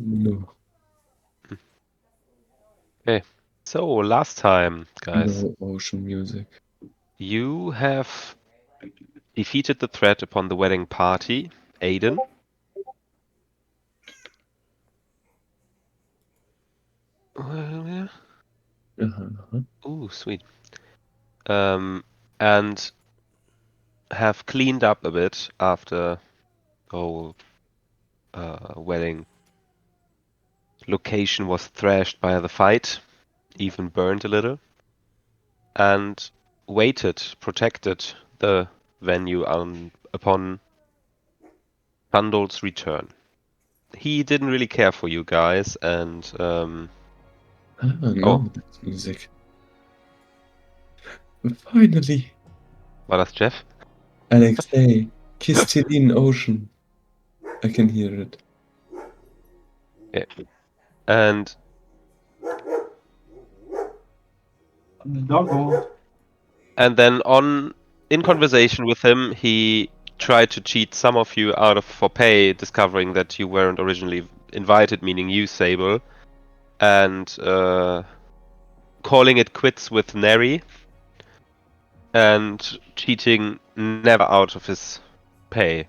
No. Okay. So, last time, guys, No ocean music. you have defeated the threat upon the wedding party, Aiden. Yeah. Uh-huh. Ooh, sweet. And have cleaned up a bit after the whole wedding location was thrashed by the fight, even burned a little, and waited, protected the venue upon Thundol's return. He didn't really care for you guys, and No, oh, that's music. Finally! war das Jeff? Alexei, Kistilin Ocean. I can hear it. Yeah. And Doggo. and then in conversation with him, he tried to cheat some of you out of for pay, discovering that you weren't originally invited, meaning you, Sable, and calling it quits with Neri, and cheating never out of his pay.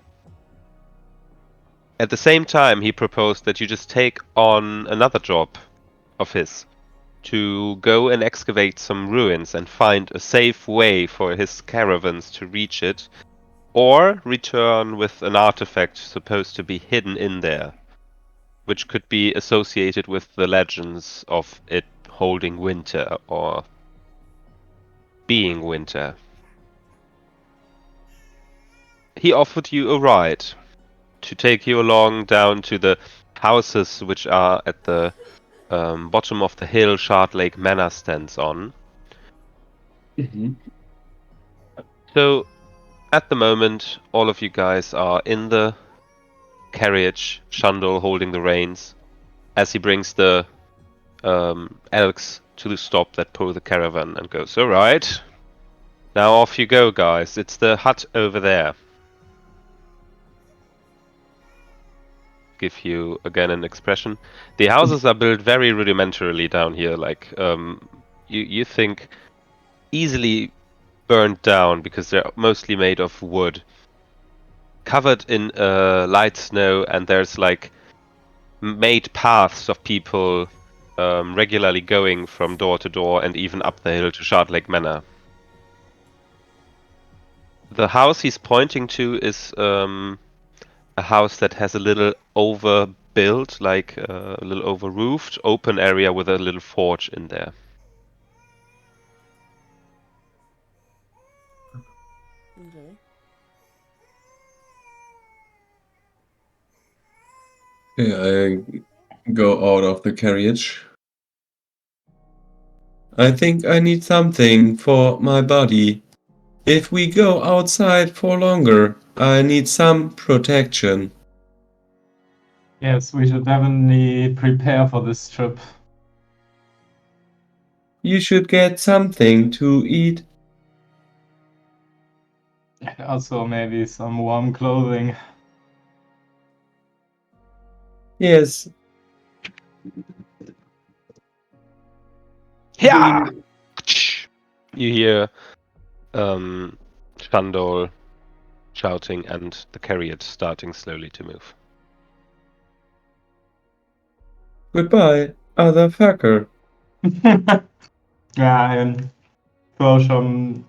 At the same time, he proposed that you just take on another job of his to go and excavate some ruins and find a safe way for his caravans to reach it, or return with an artifact supposed to be hidden in there, which could be associated with the legends of it holding winter or being winter. He offered you a ride to take you along down to the houses which are at the bottom of the hill Shard Lake Manor stands on. Mm-hmm. So at the moment, all of you guys are in the carriage, Shandol holding the reins, as he brings the elks to the stop that pull the caravan and goes, alright, now off you go, guys. It's the hut over there. Give you again an expression. The houses are built very rudimentarily down here, like you think easily burned down because they're mostly made of wood. Covered in light snow, and there's like made paths of people regularly going from door to door and even up the hill to Shard Lake Manor. The house he's pointing to is a house that has a little overbuilt, like a little over-roofed, open area with a little forge in there. Okay. Yeah, I go out of the carriage. I think I need something for my body. If we go outside for longer, I need some protection. Yes, we should definitely prepare for this trip. You should get something to eat. Also, maybe some warm clothing. Yes. Yeah! You hear Shandol shouting and the carriage starting slowly to move. Goodbye, other fucker. Yeah, and throw some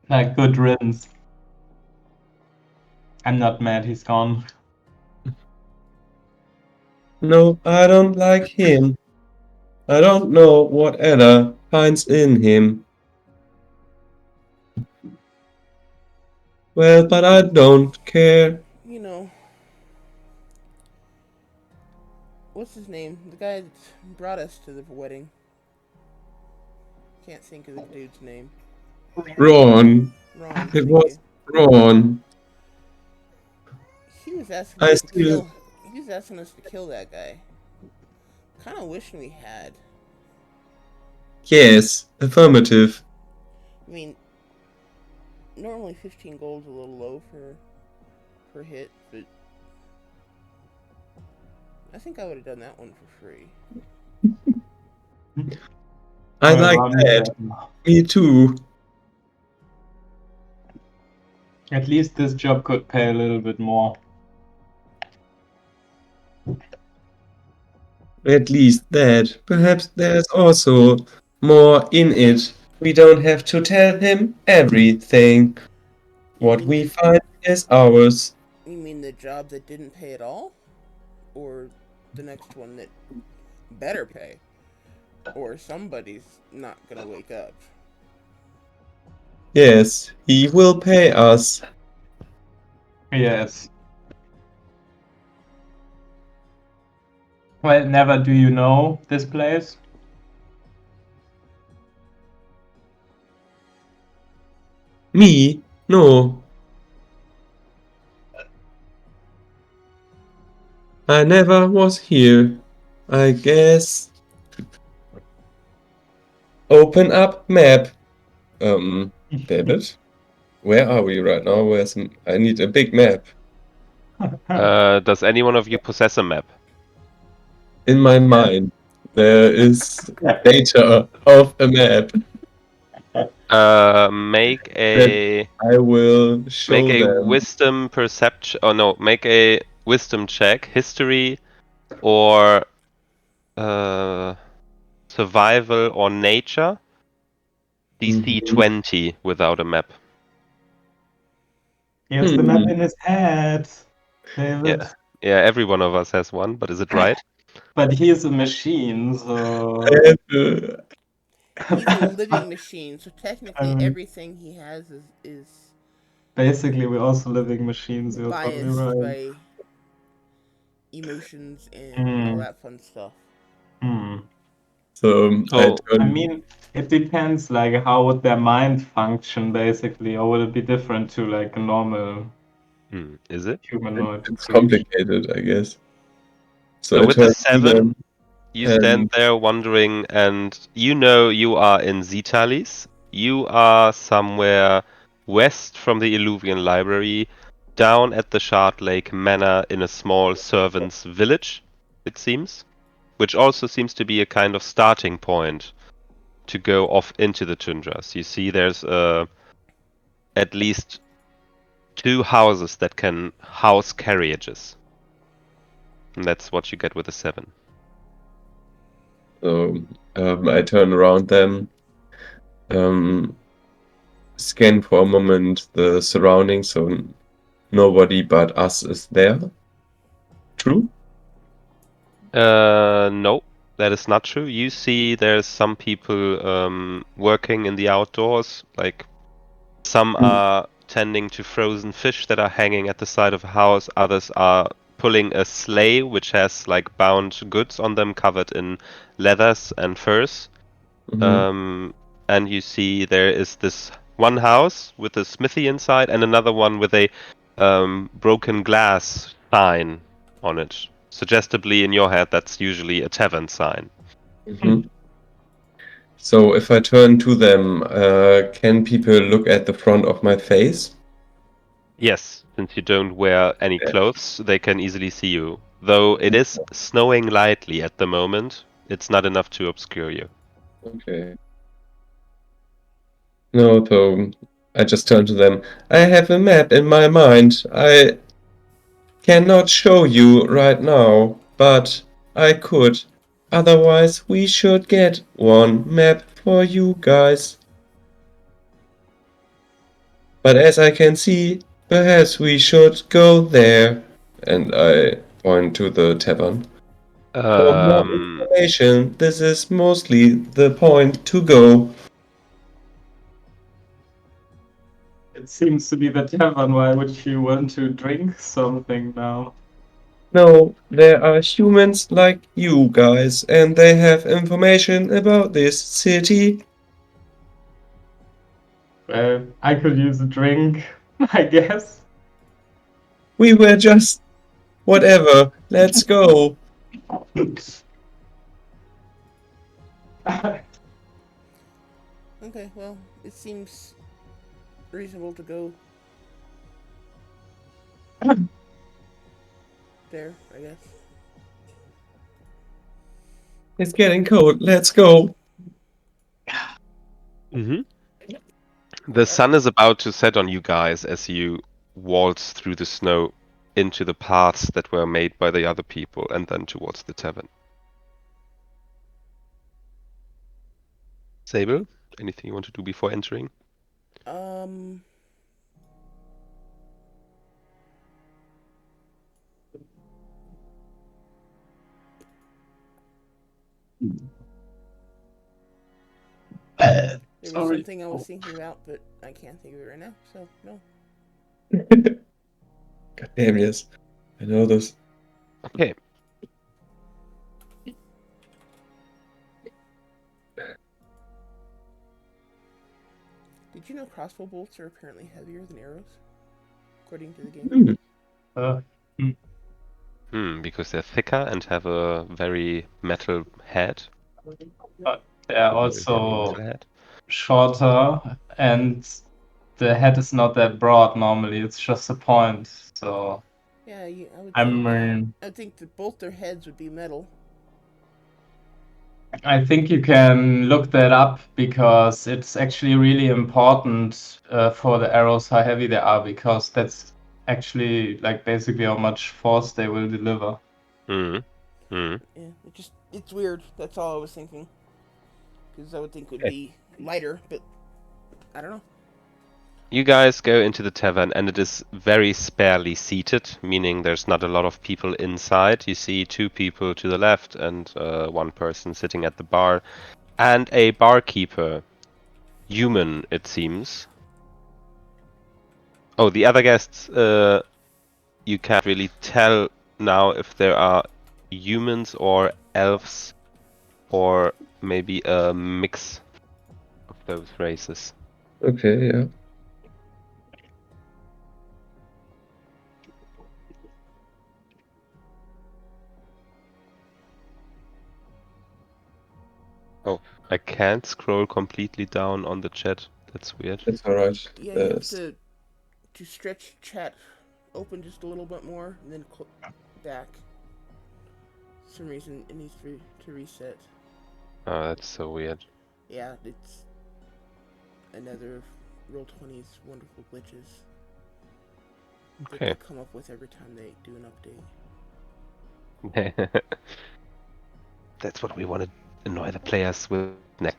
like good riddance. I'm not mad he's gone. No, I don't like him. I don't know what Ella finds in him. Well, but I don't care. You know, what's his name? The guy that brought us to the wedding. Can't think of the dude's name. Ron. Ron, It thank was you. Ron. He was asking I us to still... kill. He was asking us to kill that guy. Kind of wishing we had. Yes, affirmative. I mean, normally 15 gold's a little low for hit, but I think I would have done that one for free. I Well, like that. Me too. At least this job could pay a little bit more. At least that. Perhaps there's also more in it. We don't have to tell him everything. What we find is ours. You mean the job that didn't pay at all? Or the next one that better pay? Or somebody's not gonna wake up? Yes, he will pay us. Yes. Well, never do you know this place? Me? No. I never was here. I guess. Open up map. David? Where are we right now? I need a big map. Does any one of you possess a map? In my mind, there is data of a map Make that a I will show them. wisdom perception. Oh no, make a wisdom check, history, or survival or nature. DC 20 without a map. He has the map in his head, David. Yeah, every one of us has one, but is it right? But he is a machine, so. He's a living machine, so technically I mean- everything he has is Basically, we're also living machines. You're probably biased right. by emotions and all that fun stuff. So I mean, it depends, like, how would their mind function, basically, or would it be different to, like, a normal Is it? humanoid it's creature? complicated, I guess. So I with the turn to 7, them you stand there wondering, and you know you are in Zitalis. You are somewhere west from the Illuvian Library, down at the Shard Lake Manor in a small servant's village, it seems. Which also seems to be a kind of starting point to go off into the tundras. You see there's at least 2 houses that can house carriages. And that's what you get with a 7. So I turn around them, scan for a moment the surroundings, so nobody but us is there. True? No, that is not true. You see there's some people working in the outdoors, like some are tending to frozen fish that are hanging at the side of a house, others are pulling a sleigh which has like bound goods on them covered in leathers and furs. And you see there is this one house with a smithy inside and another one with a broken glass sign on it. Suggestively in your head, that's usually a tavern sign. So if I turn to them, can people look at the front of my face? Yes, since you don't wear any clothes, they can easily see you. Though it is snowing lightly at the moment, it's not enough to obscure you. Okay. No, so I just turn to them. I have a map in my mind. I cannot show you right now, but I could. Otherwise, we should get one map for you guys. But as I can see, perhaps we should go there. And I point to the tavern. For more information, this is mostly the point to go. It seems to be the tavern. Why would you want to drink something now? No, there are humans like you guys, and they have information about this city. Well, I could use a drink, I guess. We were just... whatever, let's go. Okay, well, it seems reasonable to go there, I guess. It's getting cold. Let's go. Mm-hmm. The sun is about to set on you guys as you waltz through the snow into the paths that were made by the other people and then towards the tavern. Sable, anything you want to do before entering? There was Sorry. something I was thinking about, but I can't think of it right now, so no. God damn, yes. I know this. Okay. Did you know crossbow bolts are apparently heavier than arrows? According to the game. Because they're thicker and have a very metal head. But they're Very heavy also metal head. shorter, and the head is not that broad normally. It's just a point. So Yeah, I would I think. mean, I think that both their heads would be metal. I think you can look that up because it's actually really important for the arrows how heavy they are, because that's actually like basically how much force they will deliver. Yeah, it's weird. That's all I was thinking. Because I would think it would be lighter, but I don't know. You guys go into the tavern and it is very sparely seated, meaning there's not a lot of people inside. You see 2 people to the left and 1 person sitting at the bar, and a barkeeper. Human, it seems. Oh, the other guests, you can't really tell now if there are humans or elves or maybe a mix of those races. Okay, yeah. Oh, I can't scroll completely down on the chat. That's weird. It's alright. Yeah, you have to stretch chat open just a little bit more and then back. For some reason it needs to reset. Oh, that's so weird. Yeah, it's another Roll20's wonderful glitches that Okay. they come up with every time they do an update. That's what we want to annoy the players with next.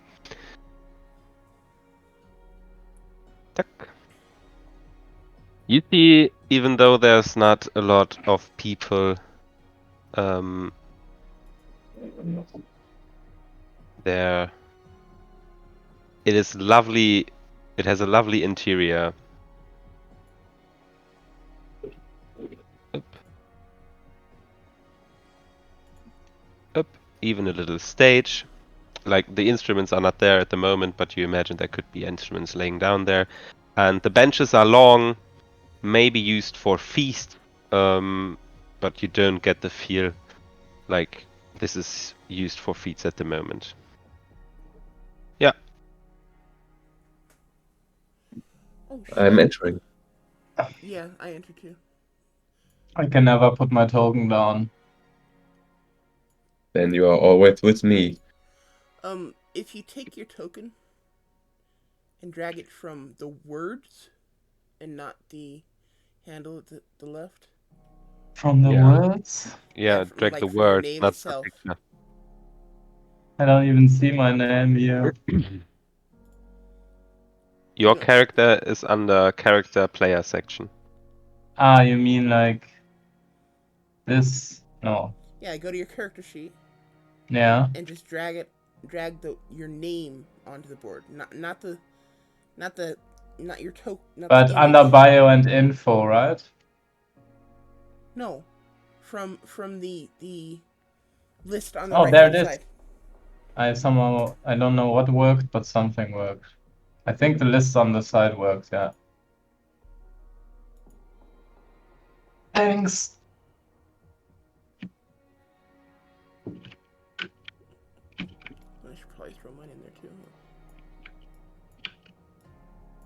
You see, even though there's not a lot of people there, it is lovely. It has a lovely interior. Up, even a little stage. Like the instruments are not there at the moment, but you imagine there could be instruments laying down there. And the benches are long, maybe used for feast, but you don't get the feel like this is used for feasts at the moment. Yeah. Oh shit. I'm entering. Yeah, I entered too. I can never put my token down. Then you are always with me. If you take your token and drag it from the words and not the handle at the left. From the Yeah. words? Yeah, from, drag like, the from your word, name not the itself. picture. I don't even see my name here. Your No. character is under character player section. Ah, you mean like this? No. Yeah, go to your character sheet Yeah. and just drag your name onto the board. Not your token. But under bio and info, right? No, from the list on the Oh, right there hand it is. side. I don't know what worked, but something worked. I think the list on the side works, yeah. Thanks. I should probably throw mine in there too.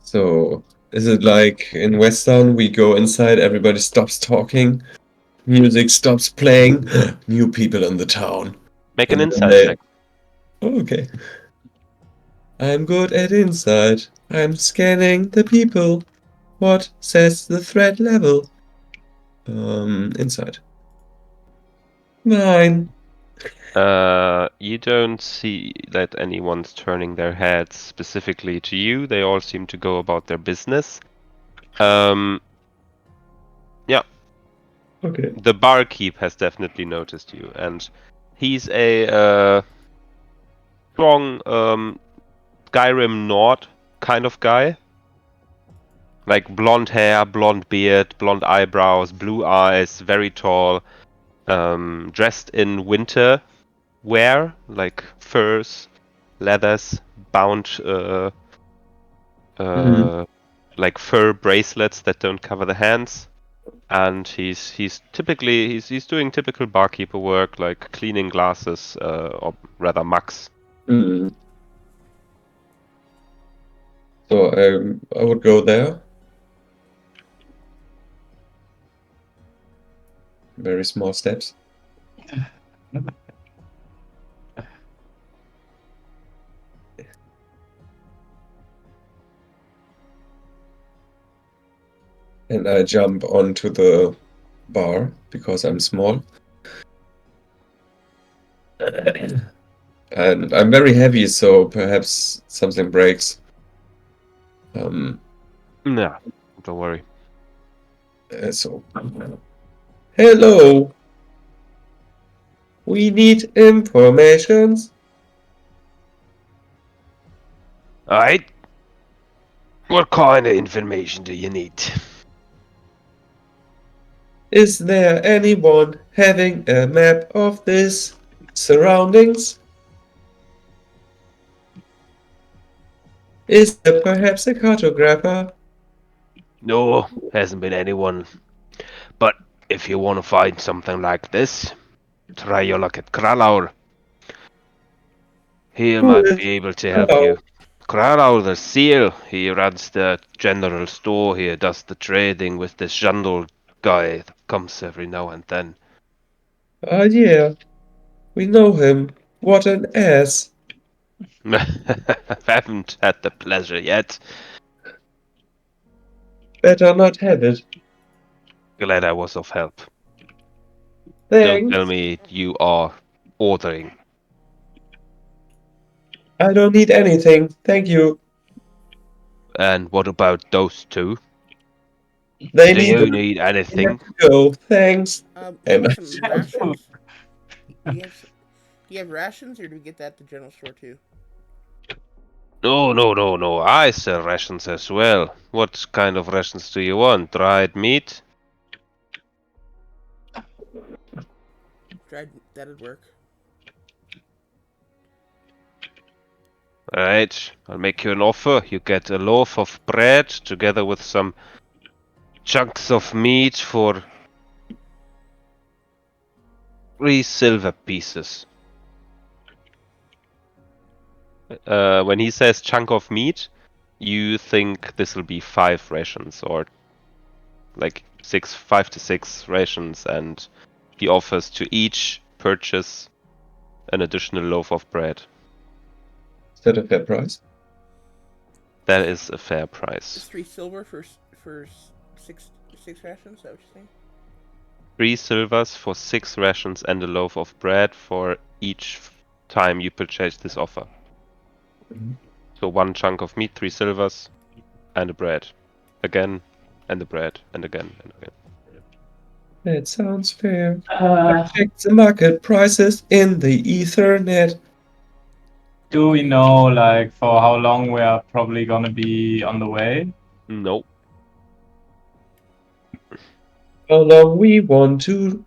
So, is it like in Western, we go inside, everybody stops talking, music stops playing, new people in the town. Make an And insight I- check. Oh, okay. I'm good at insight. I'm scanning the people. What says the threat level? Insight. 9. You don't see that anyone's turning their heads specifically to you. They all seem to go about their business. Yeah, Okay. the barkeep has definitely noticed you, and he's a strong Skyrim Nord kind of guy. Like blonde hair, blonde beard, blonde eyebrows, blue eyes, very tall, dressed in winter wear, like furs, leathers, bound like fur bracelets that don't cover the hands. And he's doing typical barkeeper work, like cleaning glasses, or rather mugs. Hmm. So I would go there. Very small steps. And I jump onto the bar because I'm small. And I'm very heavy, so perhaps something breaks. Nah, don't worry. So, hello. We need informations. Alright. What kind of information do you need? Is there anyone having a map of this surroundings? Is there perhaps a cartographer? No, hasn't been anyone. But if you want to find something like this, try your luck at Kralaur. He Who might is be able to help hello? you. Kralaur the seal, he runs the general store here, does the trading with this Jandal guy that comes every now and then. Ah, yeah. We know him. What an ass. Haven't had the pleasure yet. Better not have it. Glad I was of help. Don't tell Thanks. me you are ordering. I don't need anything. Thank you. And what about those two? They Do need you to need anything? go. Thanks. How about And some rations? Do you have rations, or do we get that at the general store too? No. I sell rations as well. What kind of rations do you want? Dried meat? That'd work. Alright, I'll make you an offer. You get a loaf of bread together with some chunks of meat for 3 silver pieces. When he says chunk of meat, you think this will be 5 rations or like 5 to 6 rations, and he offers to each purchase an additional loaf of bread. is that a fair price? That is a fair It's price. 3 silver for six rations. Is that what you're saying? 3 silvers for 6 rations and a loaf of bread for each time you purchase this offer. Mhm. So 1 chunk of meat, 3 silvers, and a bread. Again, and the bread, and again, and again. That sounds fair. Check the market prices in the Ethernet. Do we know, like, for how long we are probably gonna be on the way? Nope. How long we want to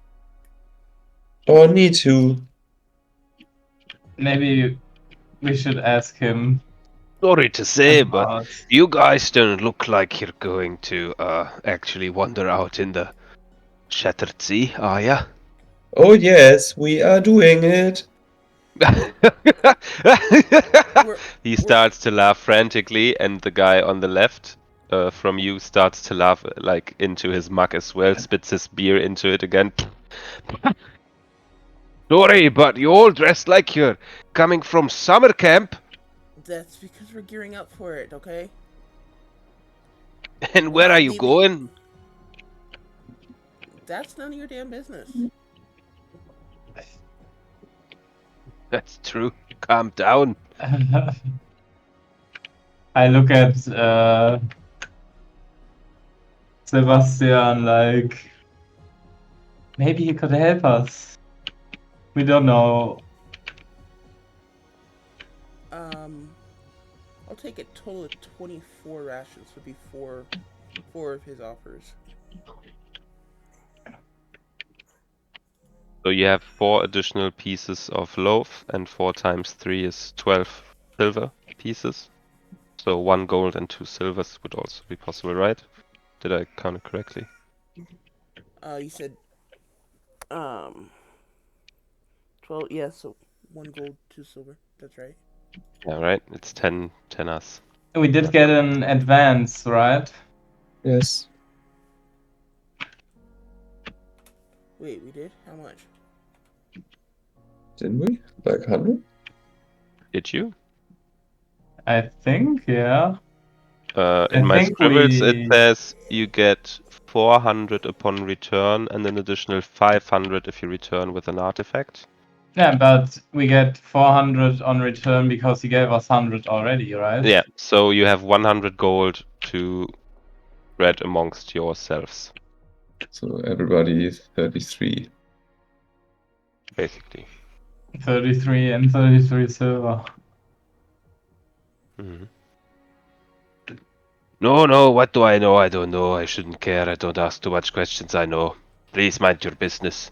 or need to. Maybe we should ask him Sorry to say, but about. you guys don't look like you're going to actually wander out in the Shattered Sea, are ya? Oh yes, we are doing it. He starts to laugh frantically, and the guy on the left from you starts to laugh like into his mug as well, spits his beer into it again. Sorry, but you all dressed like you're coming from summer camp. That's because we're gearing up for it, okay? And We're where not are you leaving. going? That's none of your damn business. That's true. Calm down. I look at Sebastian like maybe he could help us. We don't know. I'll take a total of 24 rations. Would be four of his offers. So you have 4 additional pieces of loaf, and 4 times 3 is 12 silver pieces. So 1 gold and 2 silvers would also be possible, right? Did I count it correctly? You said 12. Yeah, so 1 gold, 2 silver. That's right. Yeah, right. It's 10 us. We did get an advance, right? Yes. Wait, we did? How much? Didn't we? Like 100? Did you? I think, yeah. In I my think scribbles, it we. says you get 400 upon return and an additional 500 if you return with an artifact. Yeah, but we get 400 on return because he gave us 100 already, right? Yeah, so you have 100 gold to spread amongst yourselves, So everybody is 33. basically. 33 and 33 silver. Mhm. No, what do I know? I don't know. I shouldn't care. I don't ask too much questions. I know. Please mind your business.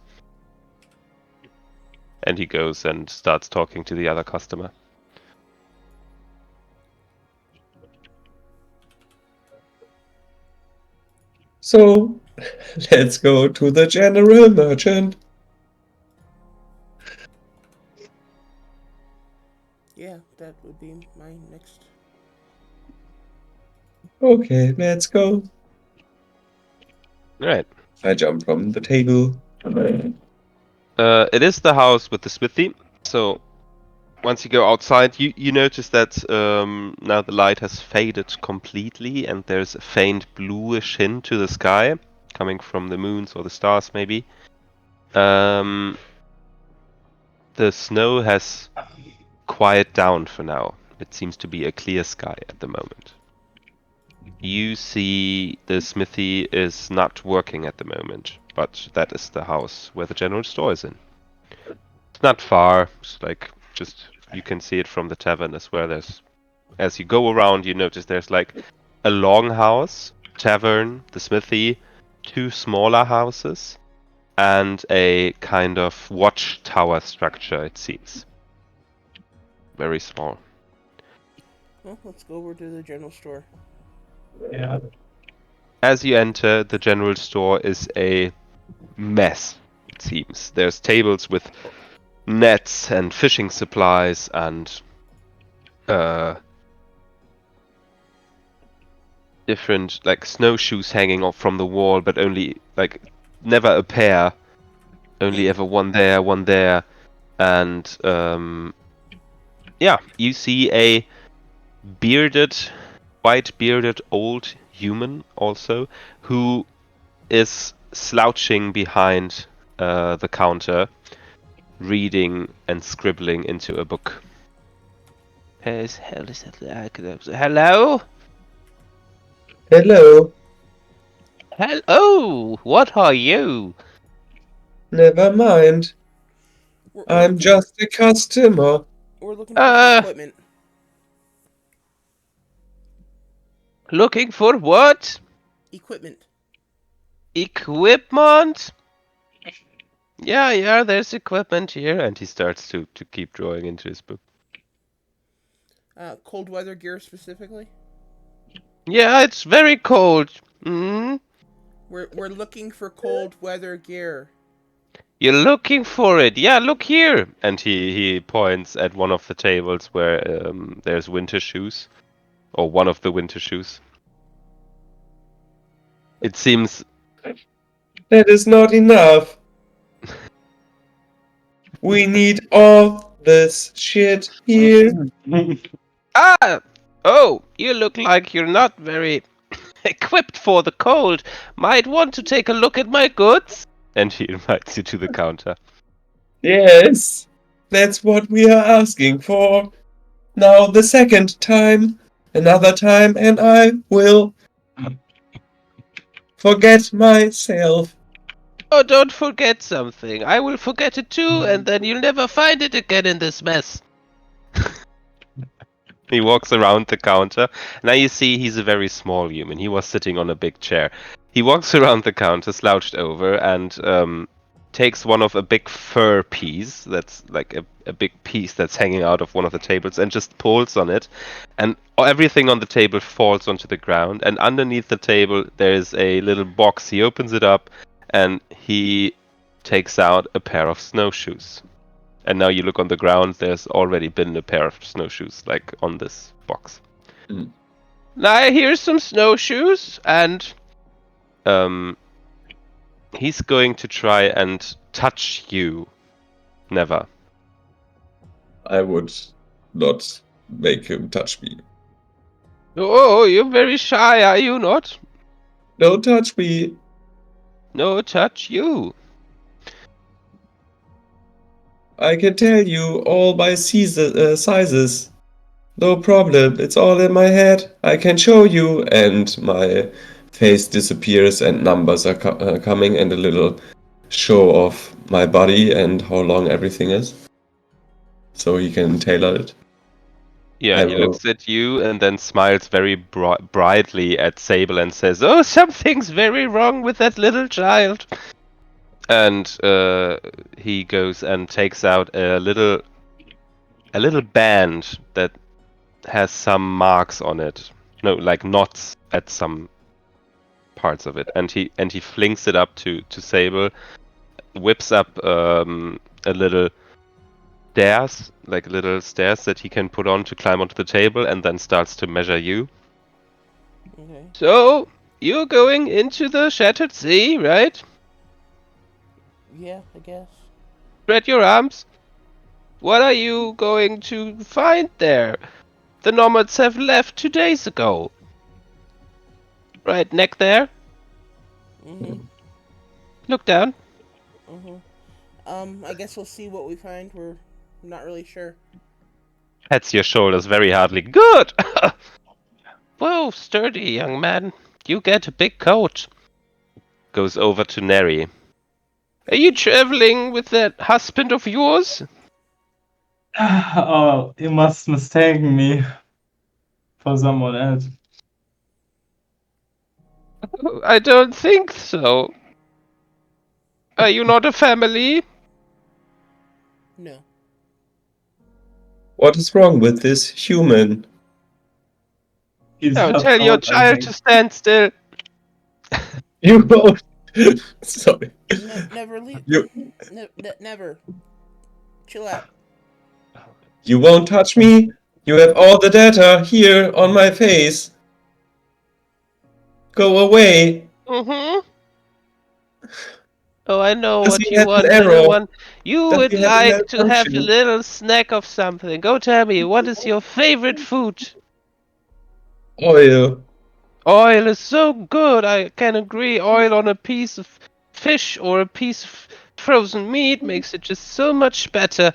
And he goes and starts talking to the other customer. So let's go to the general merchant. Yeah, that would be my next. Okay, let's go. Right. I jump from the table. It is the house with the smithy. So once you go outside, you notice that now the light has faded completely, and there's a faint bluish hint to the sky, coming from the moons or the stars, maybe. The snow has quieted down for now. It seems to be a clear sky at the moment. You see the smithy is not working at the moment, but that is the house where the general store is in. It's not far. It's like just you can see it from the tavern as well. As you go around, you notice there's like a longhouse, tavern, the smithy, 2 smaller houses, and a kind of watchtower structure. It seems very small. Well, let's go over to the general store. Yeah. As you enter, the general store is a mess. It seems there's tables with nets and fishing supplies and different like snowshoes hanging off from the wall, but only like never a pair, only ever one there, and yeah, you see a bearded, white bearded old human also who is slouching behind the counter, reading and scribbling into a book. Hello? Hello. Hello, what are you? Never mind. We're I'm looking, just a customer. we're looking for some equipment. Looking for what? Equipment. Equipment? Yeah, there's equipment here. And he starts to keep drawing into his book. Cold weather gear specifically. Yeah, it's very cold. Hmm? We're looking for cold weather gear. You're looking for it. Yeah, look here. And he points at one of the tables where there's winter shoes. Or one of the winter shoes. It seems... That is not enough. We need all this shit here. Ah! Oh, you look like you're not very equipped for the cold. Might want to take a look at my goods? And he invites you to the counter. Yes, that's what we are asking for. Now the second time, another time, and I will forget myself. Oh, don't forget something. I will forget it too, and then you'll never find it again in this mess. He walks around the counter. Now you see he's a very small human. He was sitting on a big chair. He walks around the counter, slouched over, and takes one of a big fur piece that's like a big piece that's hanging out of one of the tables and just pulls on it. And everything on the table falls onto the ground. And underneath the table, there's a little box. He opens it up and he takes out a pair of snowshoes. And now you look on the ground, there's already been a pair of snowshoes, like, on this box. Mm. Now here's some snowshoes, and he's going to try and touch you. Never. I would not make him touch me. Oh, you're very shy, are you not? Don't touch me. No, touch you. I can tell you all my sizes. No problem. It's all in my head. I can show you. And my face disappears and numbers are coming and a little show of my body and how long everything is. So he can tailor it. Yeah, I he will. looks at you and then smiles very brightly at Sable and says, "Oh, something's very wrong with that little child." And he goes and takes out a little band that has some marks on it. No, like knots at some parts of it. And he flings it up to Sable, whips up a little stairs, like little stairs that he can put on to climb onto the table, and then starts to measure you. Okay. So, you're going into the Shattered Sea, right? Yeah, I guess. Spread your arms. What are you going to find there? The nomads have left 2 days ago. Right neck there. Mm-hmm. Look down. I guess we'll see what we find. We're not really sure. Pats your shoulders very hardly. Good! Whoa, sturdy young man. You get a big coat. Goes over to Neri. Are you traveling with that husband of yours? Oh, you must mistaken me for someone else. I don't think so. Are you not a family? No. What is wrong with this human? He's Now just tell your old, I child think. to stand still. You won't. Sorry. Never leave. You Never. Chill out. you won't touch me. You have all the data here on my face. Go away. Mm-hmm. Oh, I know Does what he you have an want, little arrow? one. You Does would he have a like to have a malfunction? little snack of something. Go tell me, what is your favorite food? Oil. Oil is so good, I can agree. Oil on a piece of fish or a piece of frozen meat makes it just so much better.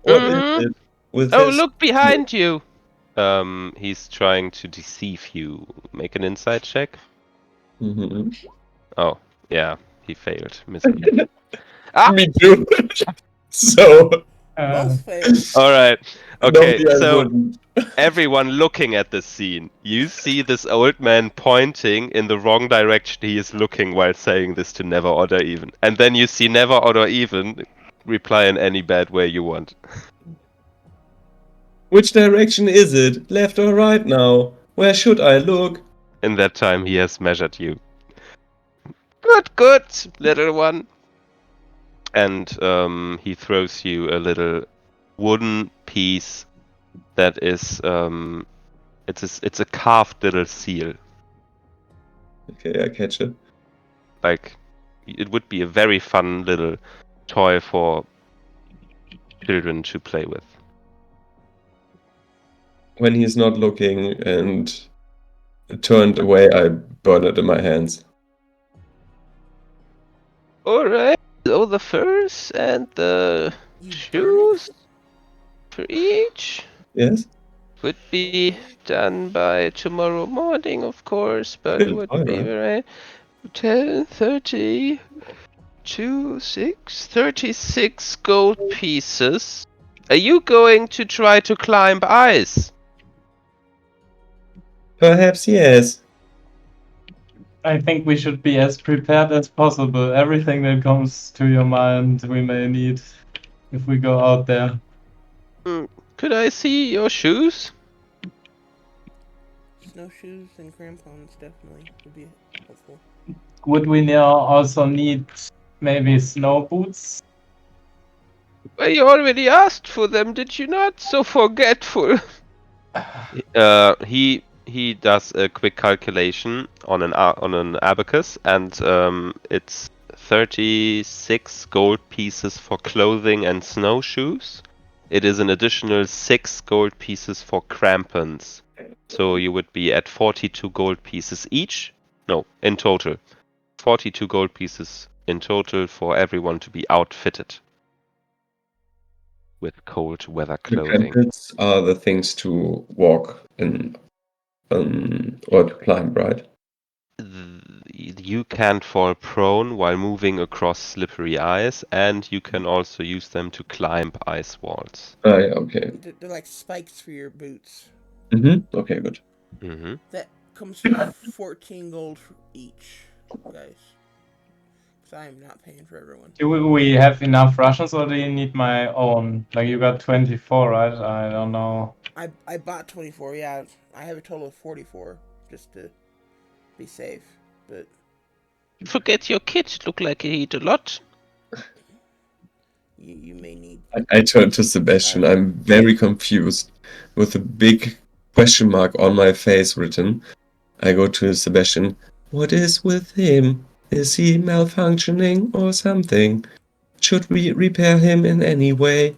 What is Mm-hmm. it with Oh, his? look behind you. He's trying to deceive you. Make an insight check. Mhm. Oh, yeah, he failed miserably. Ah! Me too. So Both failed. Alright, okay, normally I so wouldn't. everyone looking at the scene, you see this old man pointing in the wrong direction he is looking while saying this to Never Order Even. And then you see Never Order Even reply in any bad way you want. Which direction is it? Left or right now? Where should I look? In that time, he has measured you. Good, little one. And he throws you a little wooden piece that is it's a carved little seal. Okay, I catch it. Like, it would be a very fun little toy for children to play with. When he's not looking and turned away, I burn it in my hands. Alright, so the furs and the You burn shoes it? for each Yes? would be done by tomorrow morning, of course, but Good would boy, be right? right 10, 30, 2, 6, 36 gold pieces. Are you going to try to climb ice? Perhaps yes. I think we should be as prepared as possible. Everything that comes to your mind we may need if we go out there. Could I see your shoes? Snowshoes and crampons definitely would be helpful. Would we now also need maybe snow boots? Well, you already asked for them, did you not? So forgetful. He does a quick calculation on an abacus, and it's 36 gold pieces for clothing and snowshoes. It is an additional 6 gold pieces for crampons. So you would be at 42 gold pieces each. No, in total. 42 gold pieces in total for everyone to be outfitted with cold weather The clothing. crampons are the things to walk in, or to climb, right? You can't fall prone while moving across slippery ice, and you can also use them to climb ice walls. Ah, yeah, okay. They're like spikes for your boots. Okay, good. That comes to 14 gold for each, guys. Because I am not paying for everyone. Do we have enough Russians or do you need my own? Like you got 24, right? I don't know. I bought 24, yeah. I have a total of 44, just to be safe. But Forget your kid, look like he eat a lot. you may need... I turn to Sebastian. I'm very confused with a big question mark on my face written. I go to Sebastian. What is with him? Is he malfunctioning or something? Should we repair him in any way?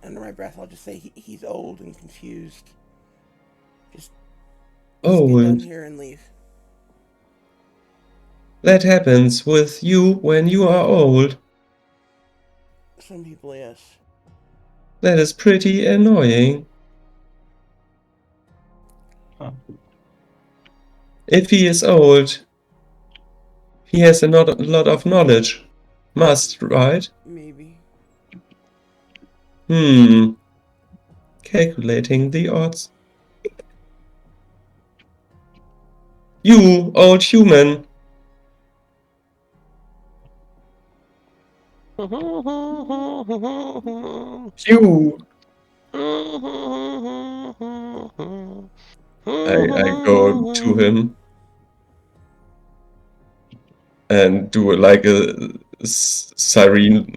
Under my breath, I'll just say he's old and confused. Just get done Old. here and leave. That happens with you when you are old. Some people, yes. That is pretty annoying. Huh. If he is old, he has a lot of knowledge. Must, right? Maybe. Calculating the odds. You, old human. You. I go to him and do like a siren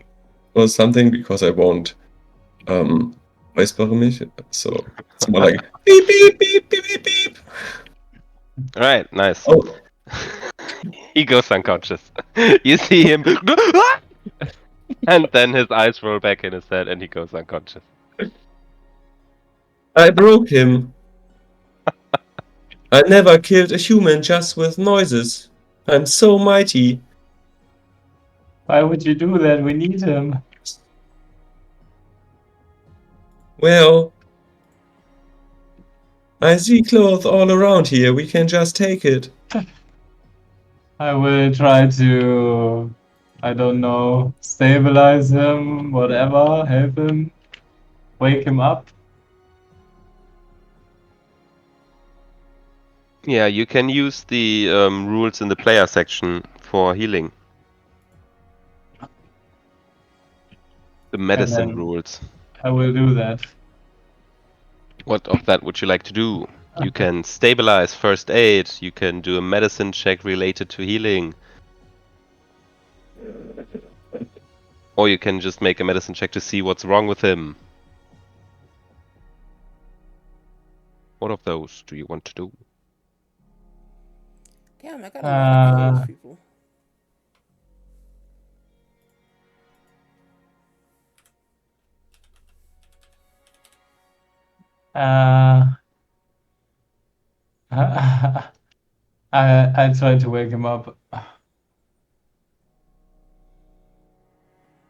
or something because I won't whispere mich. So it's more like beep beep beep beep beep beep. Alright, nice. Oh, He goes unconscious. You see him, and then his eyes roll back in his head and he goes unconscious. I broke him. I never killed a human just with noises. I'm so mighty. Why would you do that? We need him. Well, I see clothes all around here. We can just take it. I will try to, I don't know, stabilize him, whatever, help him, wake him up. Yeah, you can use the rules in the player section for healing. The medicine then- rules. I will do that. What of that would you like to do? You can stabilize, first aid, you can do a medicine check related to healing. Or you can just make a medicine check to see what's wrong with him. What of those do you want to do? Damn, I got a lot of clothes, people. I try to wake him up.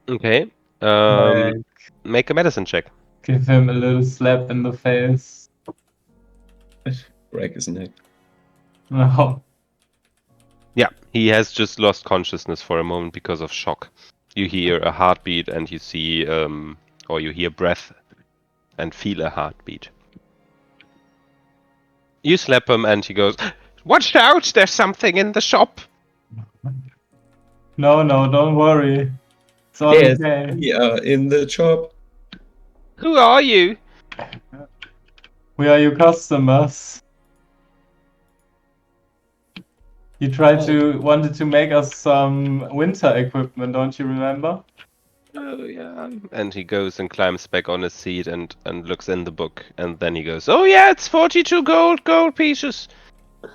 Okay. Like, Make a medicine check. give him a little slap in the face. Break his neck. No. Yeah, he has just lost consciousness for a moment because of shock. You hear a heartbeat and you see, or you hear breath and feel a heartbeat. You slap him and he goes, "Watch out, there's something in the shop." No, don't worry. It's all Yes, okay. we are in the shop. Who are you? We are your customers. You wanted to make us some winter equipment, don't you remember? Oh, yeah. And he goes and climbs back on his seat and looks in the book. And then he goes, "Oh, yeah, it's 42 gold pieces.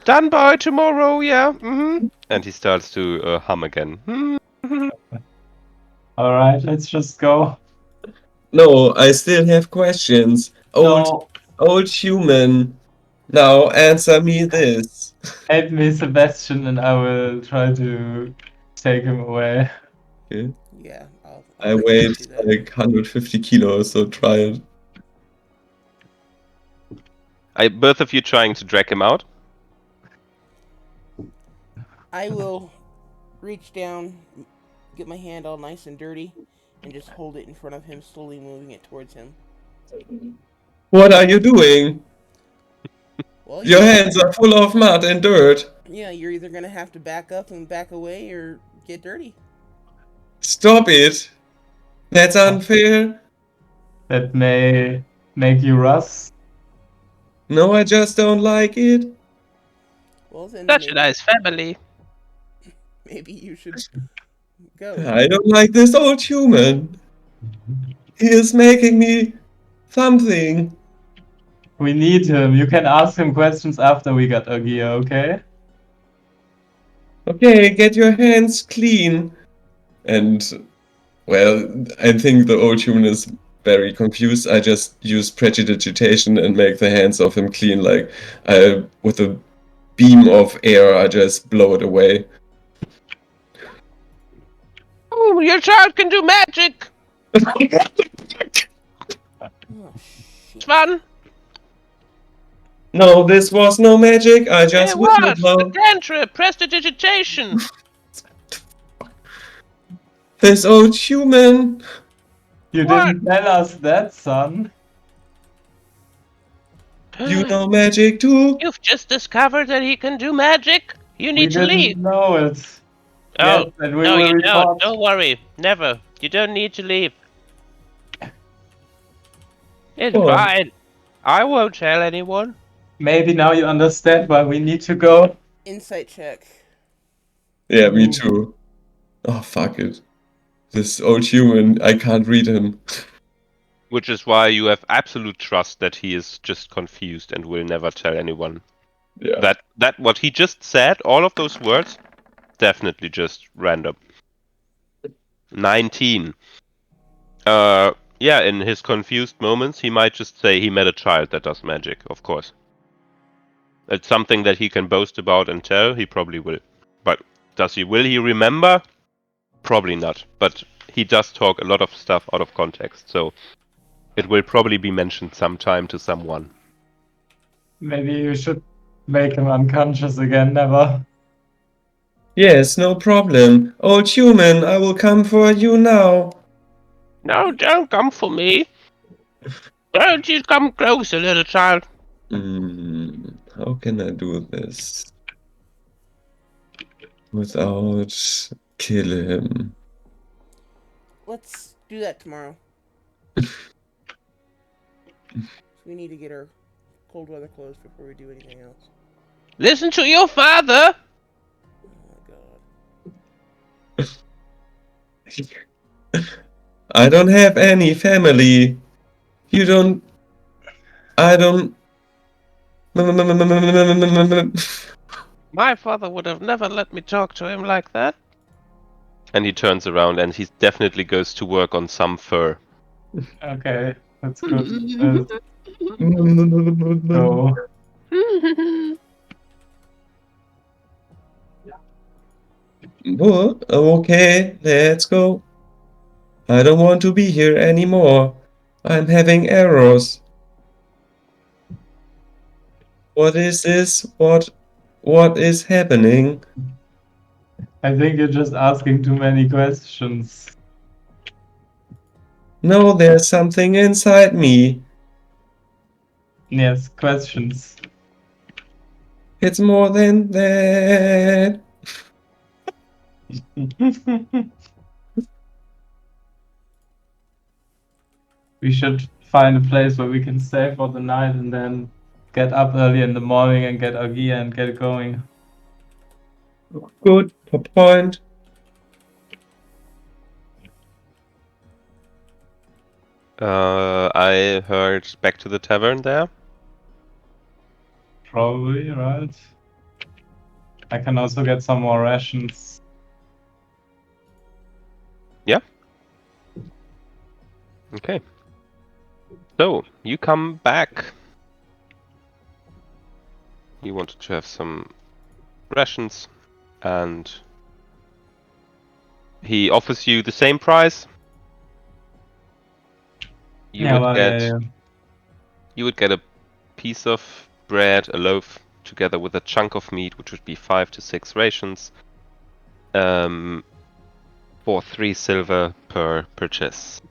Done by tomorrow, yeah. Mm-hmm." And he starts to hum again. Alright, let's just go. No, I still have questions. No, Old human. Now answer me this. help me, Sebastian, and I will try to take him away. Okay. Yeah, I'll I let you weighed do that. like 150 kilos, so try it. Both of you trying to drag him out? I will reach down, get my hand all nice and dirty, and just hold it in front of him, slowly moving it towards him. What are you doing? Well, Your hands are full of mud and dirt. Yeah, you're either gonna have to back up and back away or get dirty. Stop it. That's unfair. That may make you rust. No, I just don't like it. Well, then Such a nice family. maybe you should go. I don't like this old human. He is making me something. We need him. You can ask him questions after we got our gear, okay? Okay, get your hands clean. And, well, I think the old human is very confused. I just use prestidigitation and make the hands of him clean. Like, with a beam of air, I just blow it away. Oh, your child can do magic. Oh, It's shit. fun. No, this was no magic. I just It whistled was blow. the cantrip, prestidigitation. This old human. You What? didn't tell us that, son. You know magic too? You've just discovered that he can do magic. You We need to didn't leave. know it. Oh, Yes, and we no, will you don't. report. Don't worry. Never. You don't need to leave. It's Oh. fine. I won't tell anyone. Maybe now you understand why we need to go. Insight check. Yeah, me too. Oh, fuck it. This old human, I can't read him. Which is why you have absolute trust that he is just confused and will never tell anyone. Yeah. That what he just said, all of those words, definitely just random. 19. Yeah, in his confused moments, he might just say he met a child that does magic, of course. It's something that he can boast about and tell, he probably will. But will he remember? Probably not. But he does talk a lot of stuff out of context, so it will probably be mentioned sometime to someone. Maybe you should make him unconscious again, never. Yes, no problem. Old human, I will come for you now. No, don't come for me. Don't you come closer, little child. How can I do this without kill him? Let's do that tomorrow. We need to get our cold weather clothes before we do anything else. Listen to your father. Oh my god. I don't have any family. You don't. I don't. My father would have never let me talk to him like that. And he turns around and he definitely goes to work on some fur. Okay, that's good. So Well, okay, let's go. I don't want to be here anymore. I'm having errors. What is this? What is happening? I think you're just asking too many questions. No, there's something inside me. Yes, questions. It's more than that. We should find a place where we can stay for the night and then get up early in the morning and get our gear and get going. Good point. I heard back to the tavern there. Probably, right? I can also get some more rations. Okay. So, you come back. You wanted to have some rations, and he offers you the same price. You would get a piece of bread, a loaf, together with a chunk of meat, which would be 5 to 6 rations, for 3 silver per purchase.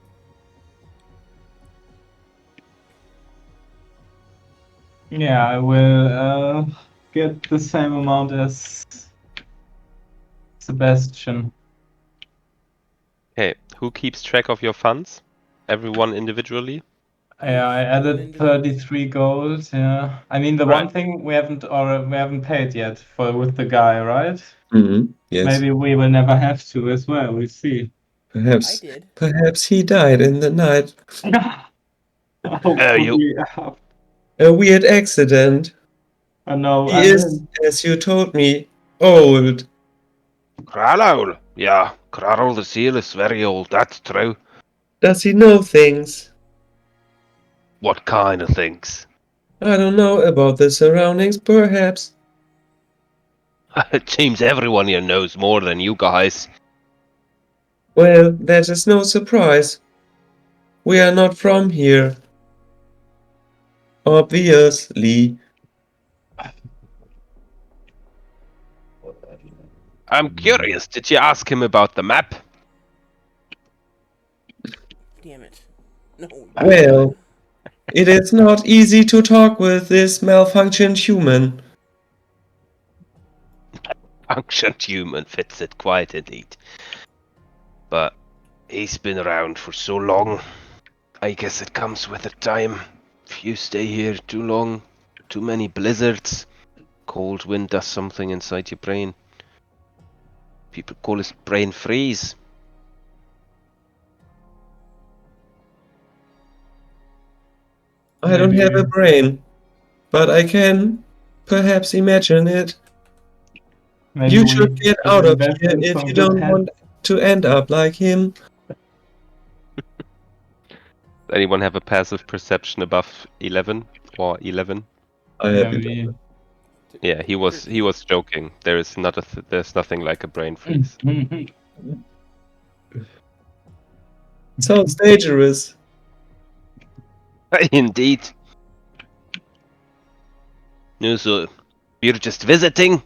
Yeah, I will get the same amount as Sebastian. Okay, who keeps track of your funds? Everyone individually? Yeah, I added 33 gold. Yeah, I mean the one thing we haven't paid yet with the guy, right? Yes. Maybe we will never have to as well. We'll see. I did. Perhaps he died in the night. A weird accident. No, He is, as you told me, old. Kralowl? Yeah, Kralowl the seal is very old, that's true. Does he know things? What kind of things? I don't know about the surroundings, perhaps. It seems everyone here knows more than you guys. Well, that is no surprise. We are not from here. Obviously. I'm curious, did you ask him about the map? Damn it. No. Well, it is not easy to talk with this malfunctioned human. Functioned human fits it quite indeed. But he's been around for so long. I guess it comes with a time. If you stay here too long, too many blizzards, cold wind does something inside your brain. People call it brain freeze. I don't have a brain, but I can perhaps imagine it. You should get out of here if you don't want to end up like him. Does anyone have a passive perception above 11 or 11? I have it. Yeah, he was joking. There's nothing like a brain freeze. Sounds dangerous. Indeed. No, so you're just visiting?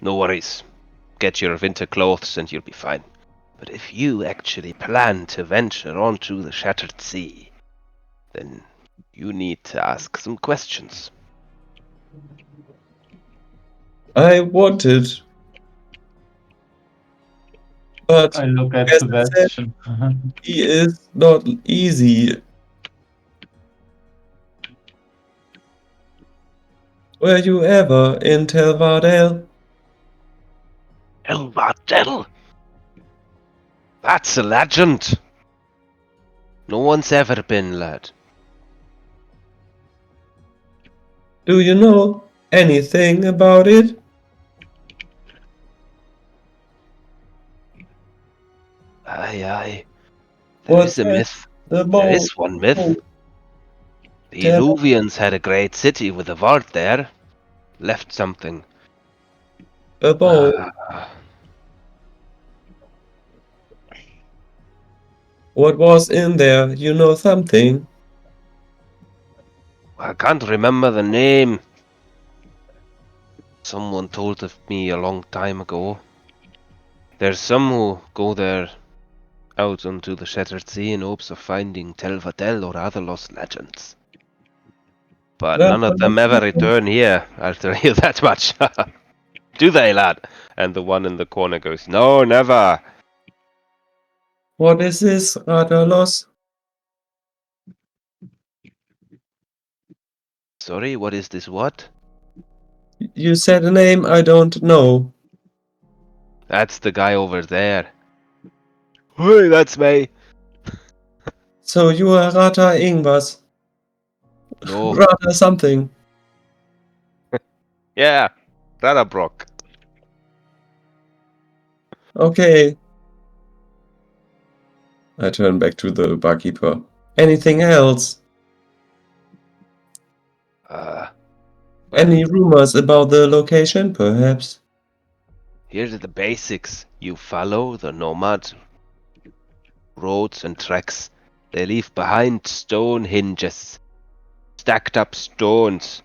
No worries. Get your winter clothes and you'll be fine. But if you actually plan to venture onto the Shattered Sea, then you need to ask some questions. I wanted. But I look at as I said, Sebastian. he is not easy. Were you ever in Telvardale? Telvardale? That's a legend. No one's ever been, lad. Do you know anything about it? Aye. There What's is a myth. the There is one myth. The Tell- Eluvians had a great city with a vault there. Left something. A bowl. What was in there? You know something? I can't remember the name. Someone told of me a long time ago. There's some who go there out onto the Shattered Sea in hopes of finding Telvatel or other lost legends. But none of them ever return here, I'll tell you that much. Do they, lad? And the one in the corner goes, no, never. What is this, Radalos? Sorry, what is this what? You said a name I don't know. That's the guy over there. Hey, that's me. So you are Rata Ingvas. No. Rata something. Yeah, Radabrock. Okay. I turn back to the barkeeper. Anything else? Well, Any rumors about the location, perhaps? here's the basics. You follow the nomad roads and tracks. They leave behind stone hinges, stacked up stones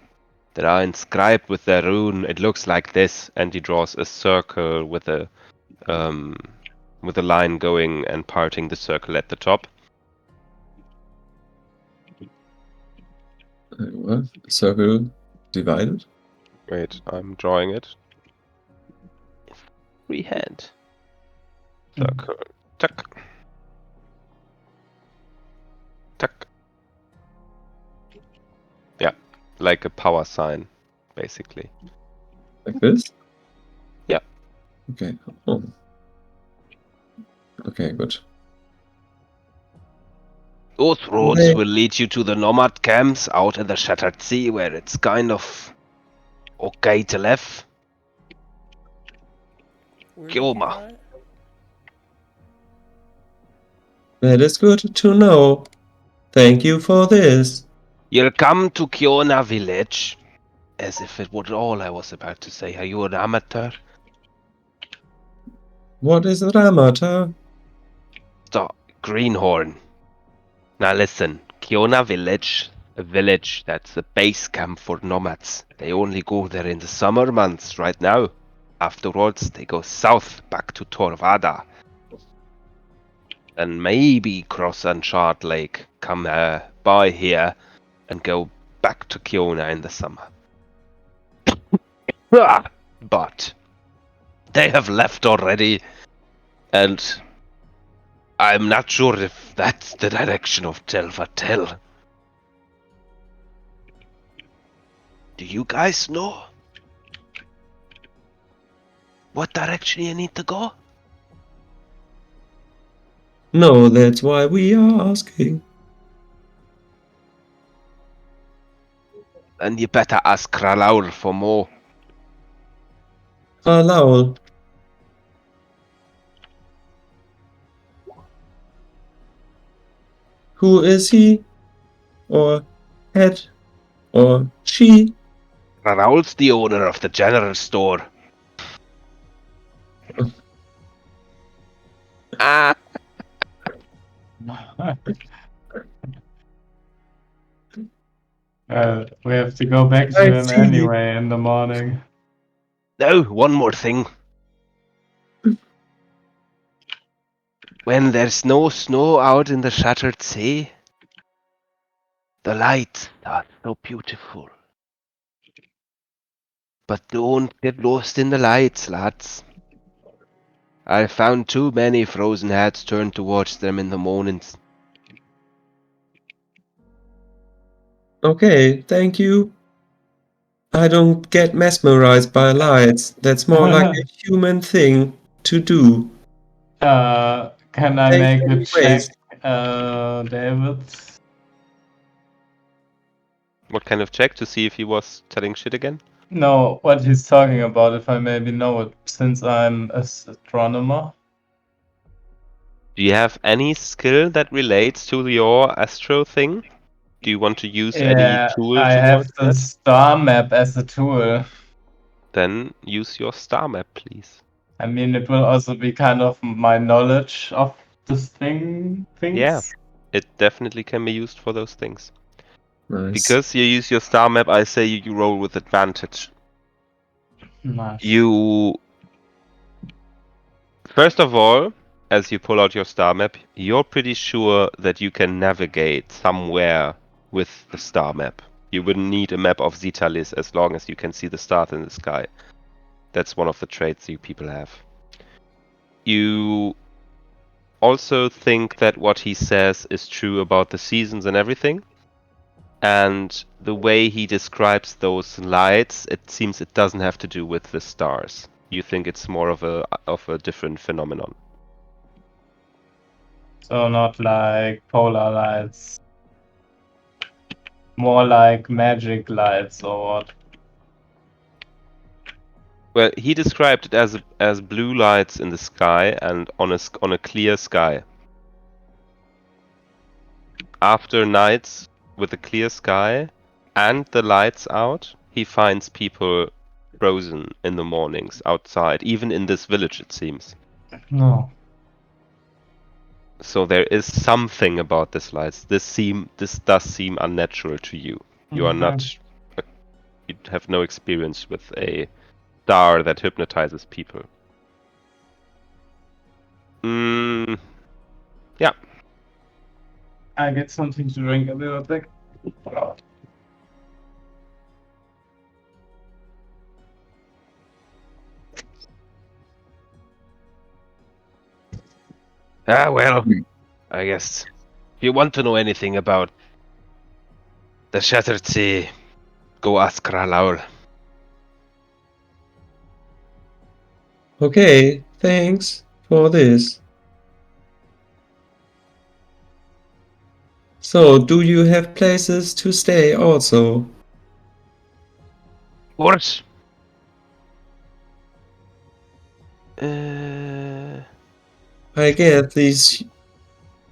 that are inscribed with their rune. It looks like this, and he draws a circle with a line going and parting the circle at the top. What? Circle divided? Wait, I'm drawing it. Freehand. Circle. Tuck. Tuck. Yeah, like a power sign, basically. Like this? Yeah. Okay. Oh. Okay, good. Both roads will lead you to the nomad camps out in the Shattered Sea, where it's kind of okay to live. Where did you Kioma. draw it? That is good to know. Thank you for this. You'll come to Kiona village. As if it were all I was about to say. Are you an amateur? What is Ramata? Stop. Greenhorn. Now listen. Kiona village. A village that's a base camp for nomads. They only go there in the summer months right now. Afterwards, they go south back to Torvada. And maybe cross Uncharted Lake, come by here, and go back to Kiona in the summer. But they have left already, and I'm not sure if that's the direction of Telvatel. Do you guys know what direction you need to go? No, that's why we are asking. Then you better ask Kralaur for more. Laul. Who is he? Or it? Or she? Kralaur's the owner of the general store. Ah, We have to go back to I him see. anyway in the morning. no, one more thing. When there's no snow out in the Shattered Sea, the lights are so beautiful. But don't get lost in the lights, lads. I found too many frozen heads turned towards them in the mornings. Okay, thank you. I don't get mesmerized by lights. That's more like a human thing to do. Can I Thank make you a anyways. check, David? What kind of check to see if he was telling shit again? No, what he's talking about, if I maybe know it, since I'm an astronomer. Do you have any skill that relates to your astro thing? Do you want to use any Yeah, tool I have towards the that? star map as a tool. Then use your star map, please. I mean, it will also be kind of my knowledge of this things. Yeah. It definitely can be used for those things. Nice. Because you use your star map, I say you roll with advantage. Nice. You... First of all, as you pull out your star map, you're pretty sure that you can navigate somewhere with the star map. You wouldn't need a map of Zetalis as long as you can see the stars in the sky. That's one of the traits you people have. You also think that what he says is true about the seasons and everything. And the way he describes those lights, it seems it doesn't have to do with the stars. You think it's more of a different phenomenon. So not like polar lights. More like magic lights or what? Well, he described it as blue lights in the sky and on a clear sky. After nights with a clear sky and the lights out, he finds people frozen in the mornings outside, even in this village, it seems. No. So there is something about this lights. This does seem unnatural to you. You are Okay. not. You have no experience with a star that hypnotizes people. Yeah. I get something to drink a little bit. Ah, well, I guess if you want to know anything about the Shattered Sea, go ask Ralaul. Okay, thanks for this. So, do you have places to stay also? Of course. I guess these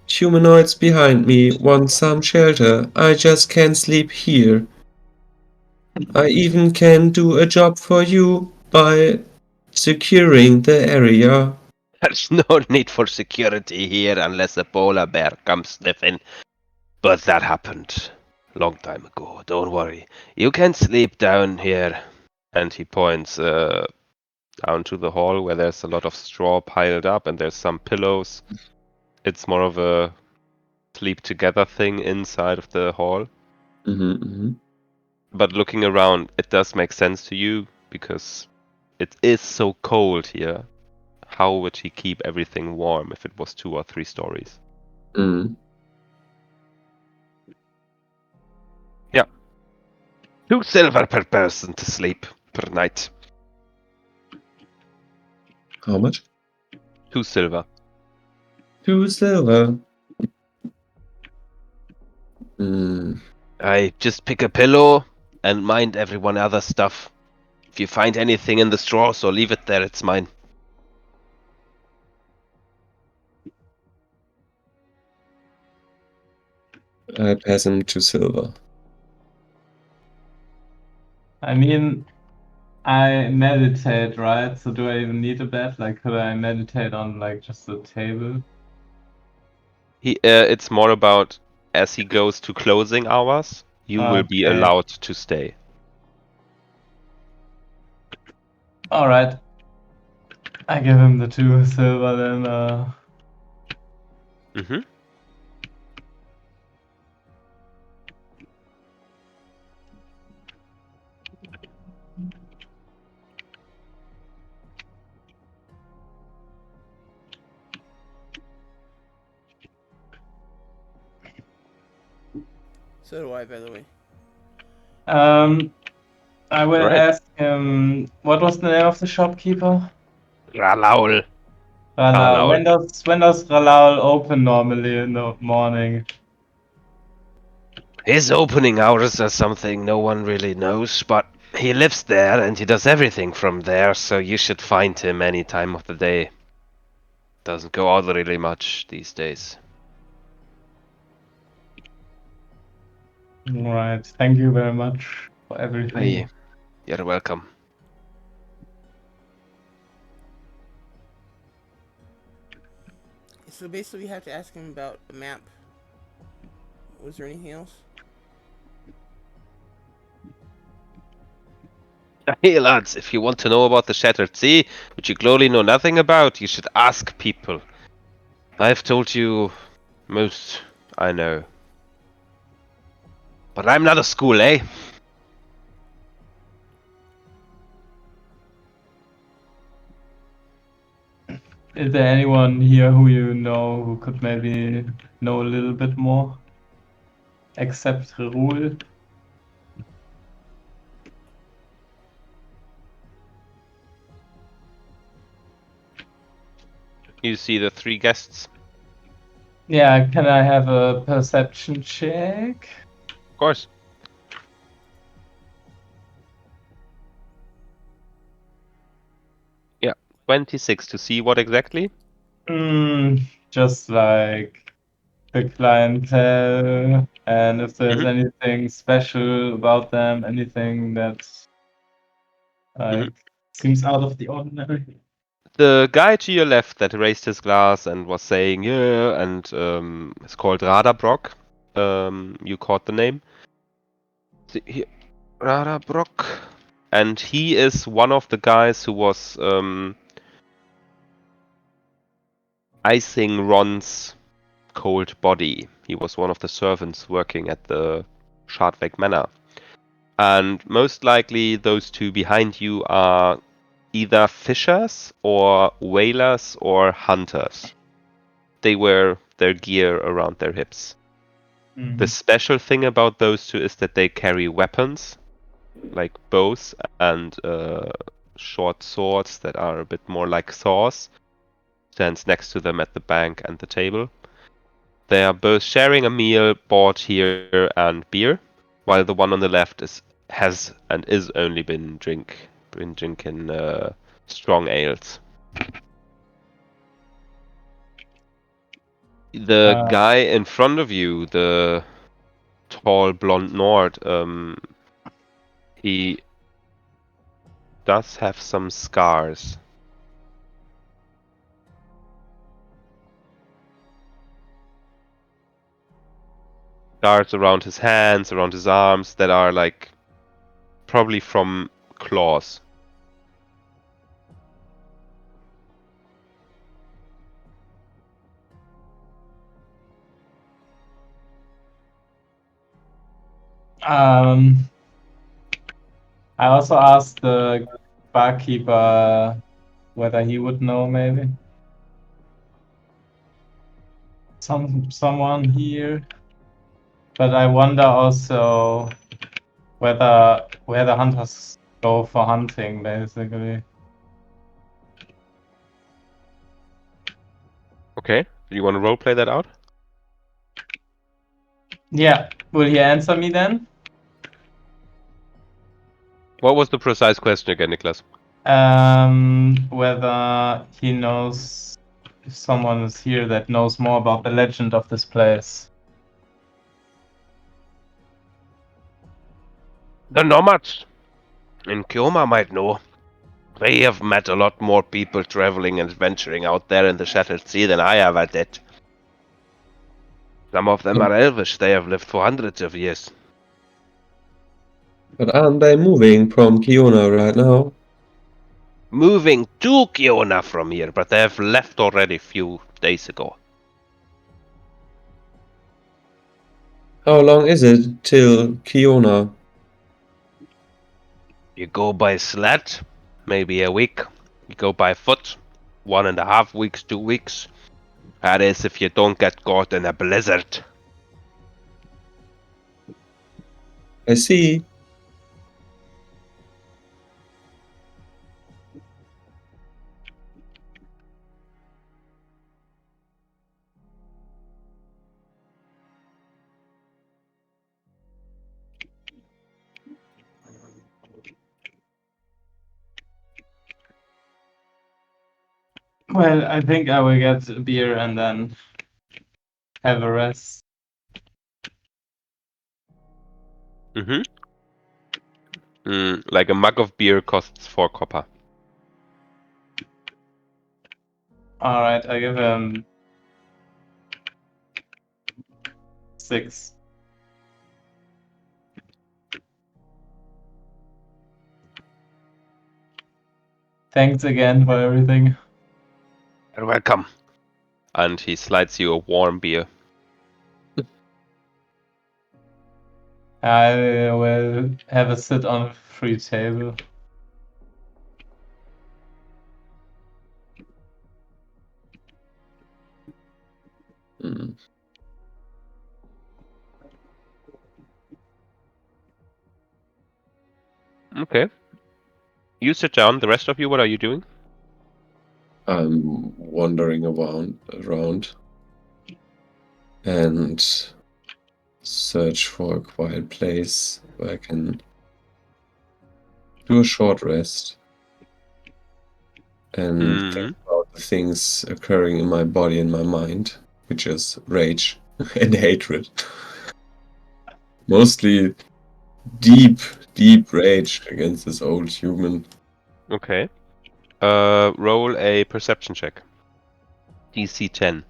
humanoids behind me want some shelter. I just can't sleep here. I even can do a job for you by securing the area. There's no need for security here unless a polar bear comes sniffing. But that happened long time ago. Don't worry. You can sleep down here. And he points down to the hall where there's a lot of straw piled up and there's some pillows. It's more of a sleep together thing inside of the hall. But looking around, it does make sense to you because it is so cold here. How would he keep everything warm if it was 2 or 3 stories? Yeah. 2 silver per person to sleep per night. How much? 2 silver. 2 silver. I just pick a pillow and mind everyone other stuff. If you find anything in the straws or leave it there, it's mine. I pass him 2 silver. I mean, I meditate, right? So do I even need a bed? Like, could I meditate on like just a table? It's more about as he goes to closing hours, you will be Okay. allowed to stay. All right. I give him the 2 silver then. Mm-hmm. So do I, by the way. I will Right. ask him. What was the name of the shopkeeper? Ralaul. Ralaul. Ralaul. When does Ralaul open normally in the morning? His opening hours are something no one really knows, but he lives there and he does everything from there, so you should find him any time of the day. Doesn't go out really much these days. Right. Thank you very much for everything. Hey, you're welcome. So basically, we have to ask him about the map. Was there anything else? Hey lads, if you want to know about the Shattered Sea, which you clearly know nothing about, you should ask people. I've told you most I know. But I'm not a school, eh? Is there anyone here who you know who could maybe know a little bit more? Except Rule? You see the three guests? Yeah, can I have a perception check? Of course. Yeah, 26 to see what exactly? Just like the clientele, and if there's anything special about them, anything that seems out of the ordinary. The guy to your left that raised his glass and was saying, yeah, and it's called Radabrock. You caught the name. Radabrock. And he is one of the guys who was icing Ron's cold body. He was one of the servants working at the Shardweg Manor. And most likely those two behind you are either fishers or whalers or hunters. They wear their gear around their hips. The special thing about those two is that they carry weapons, like bows and short swords that are a bit more like saws. Stands next to them at the bank and the table. They are both sharing a meal bought here and beer, while the one on the left has and is only been drinking strong ales. The guy in front of you, the tall blonde Nord, he does have some scars. Scars around his hands, around his arms that are like probably from claws. I also asked the barkeeper whether he would know maybe someone here. But I wonder also where the hunters go for hunting, basically. Okay, do you want to roleplay that out? Yeah, will he answer me then? What was the precise question again, Niklas? Whether he knows if someone is here that knows more about the legend of this place. The nomads in Kioma might know. They have met a lot more people traveling and venturing out there in the Shattered Sea than I ever did. Some of them are elvish. They have lived for hundreds of years. But aren't they moving from Kiona right now? Moving to Kiona from here, but they have left already a few days ago. How long is it till Kiona? You go by sled, maybe a week. You go by foot, 1.5 weeks, 2 weeks. That is if you don't get caught in a blizzard. I see. Well, I think I will get a beer and then have a rest. Mm-hmm. Like a mug of beer costs 4 copper. Alright, I give him 6. Thanks again for everything. You're welcome. And he slides you a warm beer. I will have a sit on a free table. Mm. Okay. You sit down. The rest of you, what are you doing? I'm wandering around and search for a quiet place where I can do a short rest and think about the things occurring in my body and my mind, which is rage and hatred. Mostly deep, deep rage against this old human. Okay. Roll a perception check. DC 10.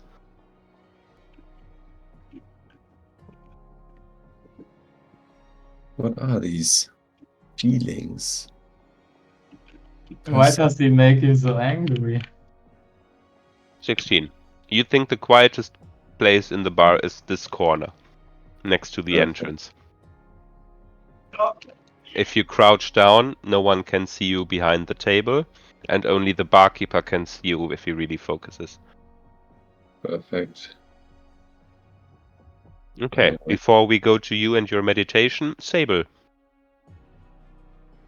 What are these feelings? Why does he make you so angry? 16. You think the quietest place in the bar is this corner, next to the Okay. entrance. If you crouch down, no one can see you behind the table, and only the barkeeper can see you if he really focuses. Perfect. Okay, before we go to you and your meditation, Sable,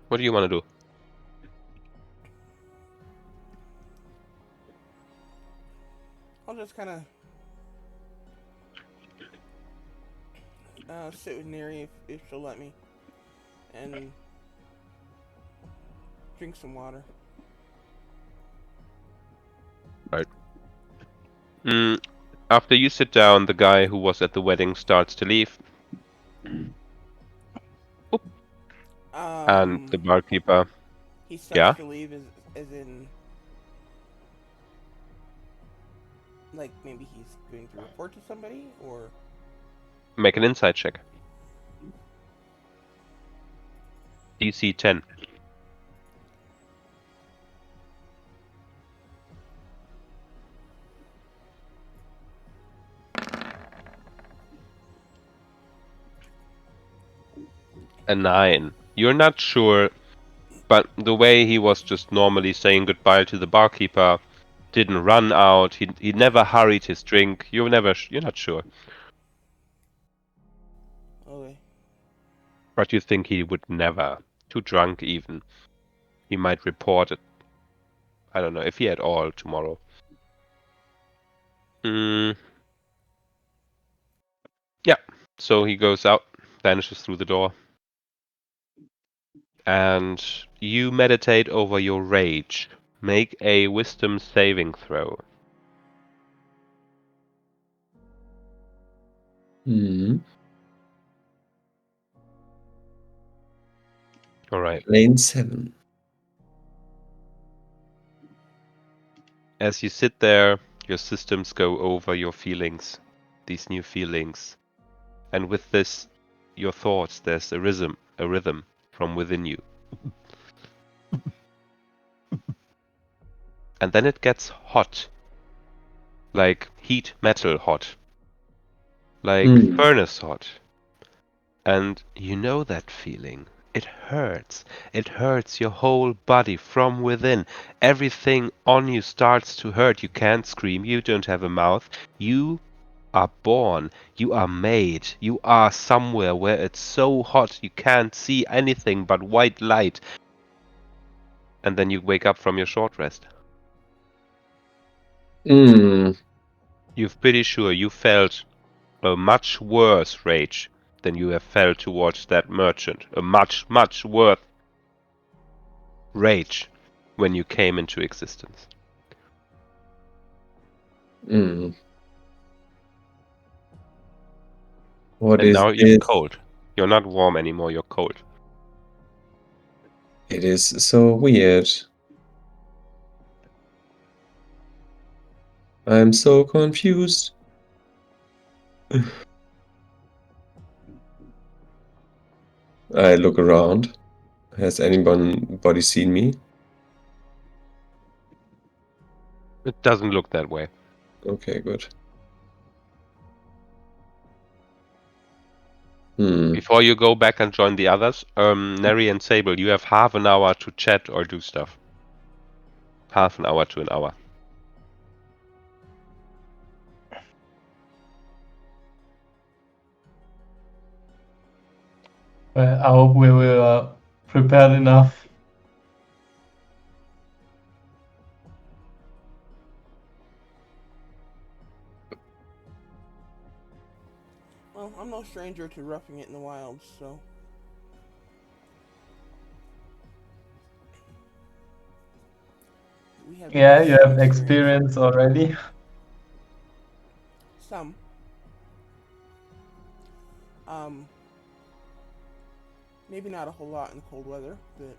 what do you want to do? I'll just kind of sit with Neri if she'll let me, and drink some water. Right. After you sit down, the guy who was at the wedding starts to leave. And the barkeeper, He starts yeah? to leave as in, like, maybe he's going to report to somebody, or... Make an insight check. DC 10. A 9. You're not sure, but the way he was just normally saying goodbye to the barkeeper, didn't run out, he never hurried his drink, you're not sure. Okay. But you think he would never, too drunk even. He might report it. I don't know, if he at all tomorrow. Yeah, so he goes out, vanishes through the door. And you meditate over your rage. Make a wisdom saving throw. All right. Lane 7. As you sit there, your systems go over your feelings, these new feelings. And with this, your thoughts, there's a rhythm from within you. And then it gets hot. Like heat metal hot. Like furnace hot. And you know that feeling. It hurts. It hurts your whole body from within. Everything on you starts to hurt. You can't scream. You don't have a mouth. You are born. You are made. You are somewhere where it's so hot you can't see anything but white light. And then you wake up from your short rest. You're pretty sure you felt a much worse rage than you have felt towards that merchant. A much, much worse rage when you came into existence. What And is now you're this? cold. You're not warm anymore, you're cold. It is so weird. I'm so confused. I look around. Has anybody seen me? It doesn't look that way. Okay, good. Hmm. Before you go back and join the others, Neri and Sable, you have half an hour to chat or do stuff. Half an hour to an hour. Well, I hope we were prepared enough. Well, I'm no stranger to roughing it in the wilds, so. We have Yeah, you some have experience already. Some. Maybe not a whole lot in cold weather, but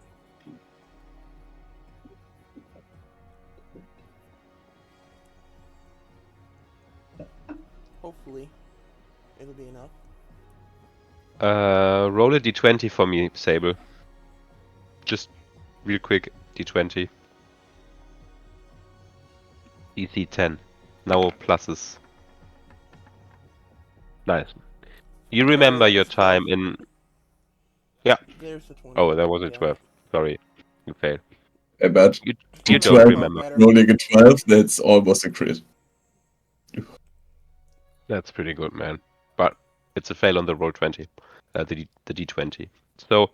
hopefully it'll be enough. Roll a d20 for me, Sable. Just real quick, d20. DC 10. No pluses. Nice. You remember that your was 12. time in... Yeah. There's the 20. Oh, that was a Damn 12. it. Sorry. You failed. But You I'll don't D12 remember. better. rolling a 12, that's almost a crit. That's pretty good, man. But it's a fail on the roll 20. The d20. So,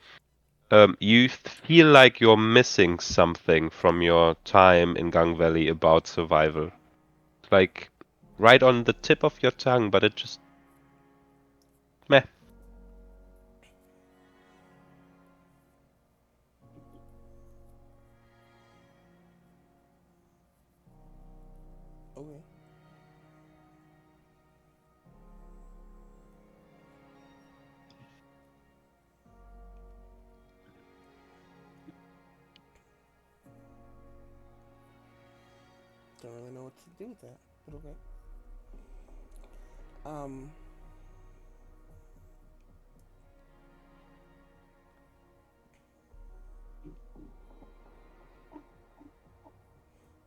you feel like you're missing something from your time in Gang Valley about survival. It's like right on the tip of your tongue, but it just... Meh. Okay. Don't really know what to do with that, but okay.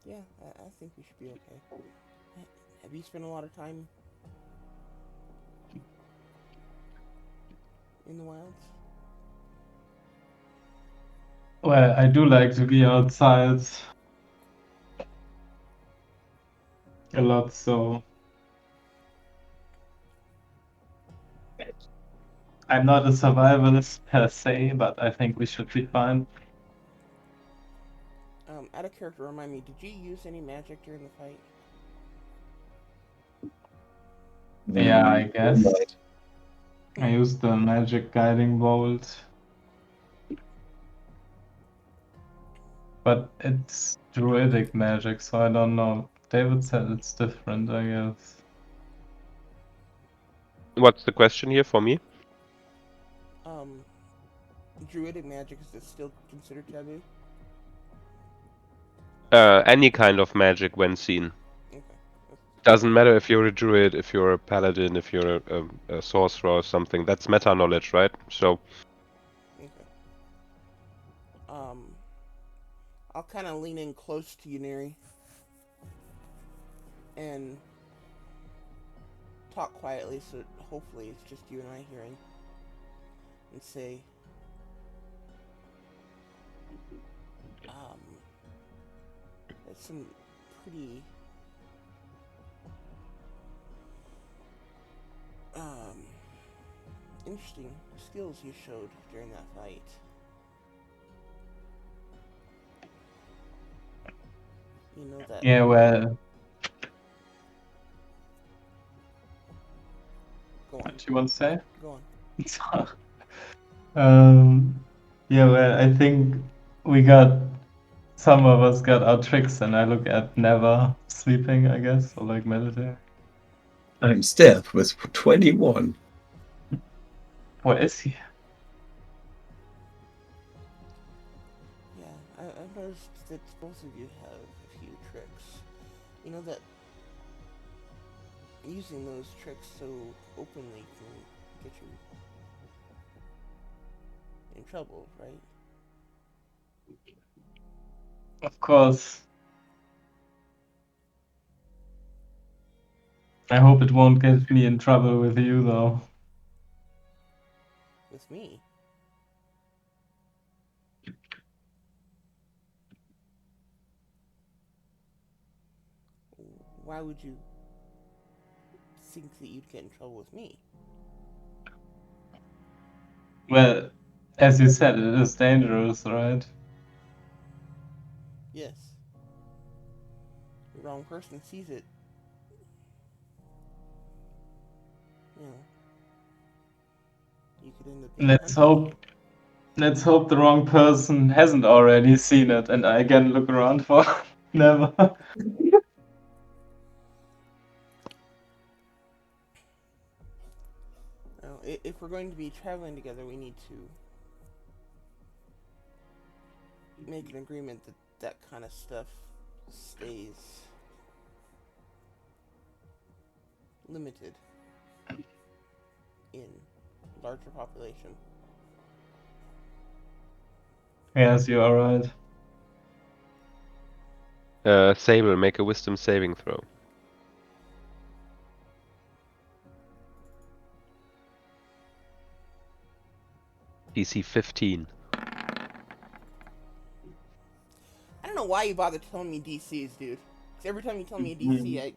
Yeah, I think we should be okay. Have you spent a lot of time in the wilds? Well, I do like to be outside a lot, so I'm not a survivalist per se, but I think we should be fine. Out of character, remind me, did you use any magic during the fight? Yeah, I guess. Right. I used the magic guiding bolt. But it's druidic magic, so I don't know. David said it's different, I guess. What's the question here for me? Druidic magic, is it still considered taboo? Any kind of magic when seen. Okay. Doesn't matter if you're a druid, if you're a paladin, if you're a sorcerer or something. That's meta knowledge, right? So, Okay. I'll kind of lean in close to you, Neri, and talk quietly, so hopefully it's just you and I hearing, and say, that's some pretty, interesting skills you showed during that fight. You know that. Yeah, well, Go on. what do you want to say? Go on. Yeah, well, I think some of us got our tricks, and I look at never sleeping, I guess, or like meditating. I'm Steph with 21. Where is he? Yeah, I've noticed that both of you have a few tricks. You know that using those tricks so openly can get you in trouble, right? Of course. I hope it won't get me in trouble with you, though. With me. Why would you think that you'd get in trouble with me? Well, as you said, it is dangerous, right? Yes. The wrong person sees it. You know, you could end up being Let's hunted. hope the wrong person hasn't already seen it and I can look around for never. Now, if we're going to be traveling together, we need to make an agreement that that kind of stuff stays limited in larger population. Yes, you are right. Sable, make a wisdom saving throw. DC 15. I don't know why you bother telling me DCs, dude. Because every time you tell me a DC, I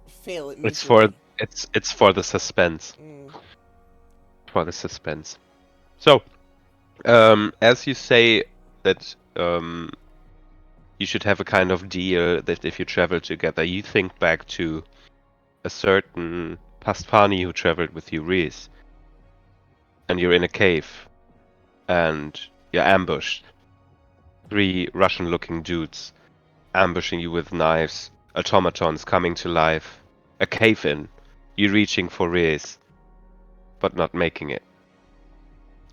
fail it miserably. It's for the suspense. Mm. For the suspense. So, as you say that you should have a kind of deal that if you travel together, you think back to a certain Pastani who traveled with you, Reese, and you're in a cave, and you're ambushed. 3 Russian-looking dudes ambushing you with knives, automatons coming to life, a cave-in, you reaching for Reese, but not making it.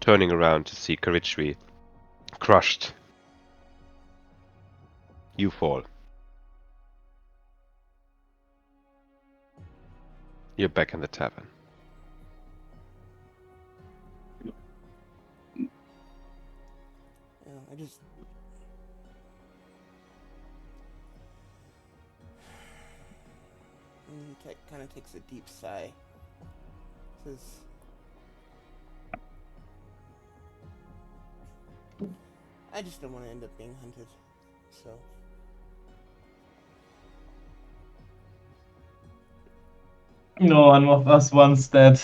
Turning around to see Karichri crushed. You fall. You're back in the tavern. You know, I just... And he kind of takes a deep sigh. Says... I just don't want to end up being hunted. So... No one of us wants that.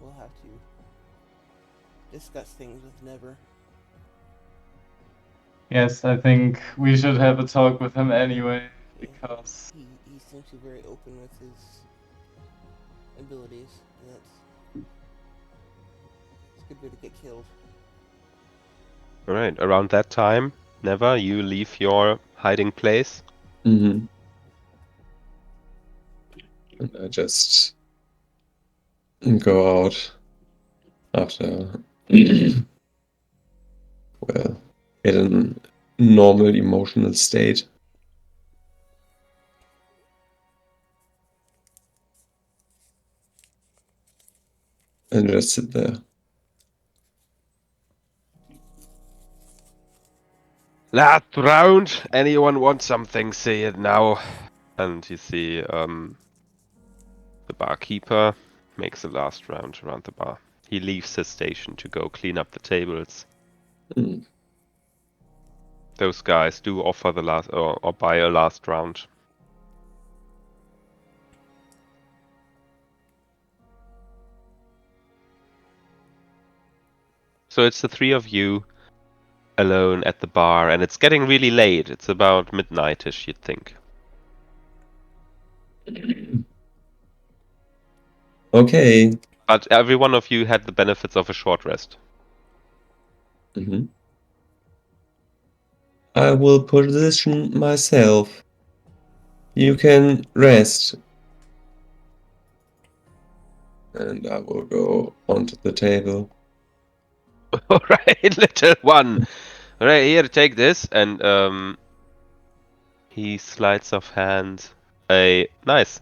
we'll have to discuss things with Never. Yes, I think we should have a talk with him anyway, because He seems to be very open with his abilities. And it's a good way to get killed. Alright, around that time, Never, you leave your hiding place. Mm-hmm. And I just go out after, well, in a normal emotional state. And just sit there. Last round! Anyone want something, say it now. And you see the barkeeper makes the last round around the bar. He leaves his station to go clean up the tables. Mm. Those guys do offer the last or buy a last round. So it's the 3 of you alone at the bar, and it's getting really late. It's about midnight-ish, you'd think. Okay. But every one of you had the benefits of a short rest. Mm-hmm. I will position myself. You can rest. And I will go onto the table. All right, little one. All right, here, take this, and he sleights of hand a nice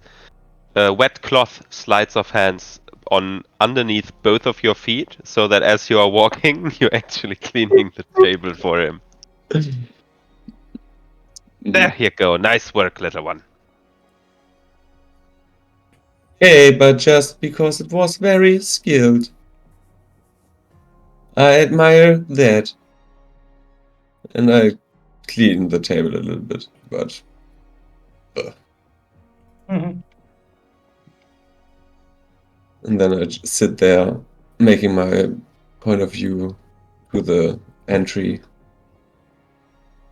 wet cloth sleights of hands on underneath both of your feet, so that as you are walking, you're actually cleaning the table for him. There you go. Nice work, little one. Okay, but just because it was very skilled. I admire that. And I clean the table a little bit, but. Mhm. And then I just sit there, making my point of view to the entry.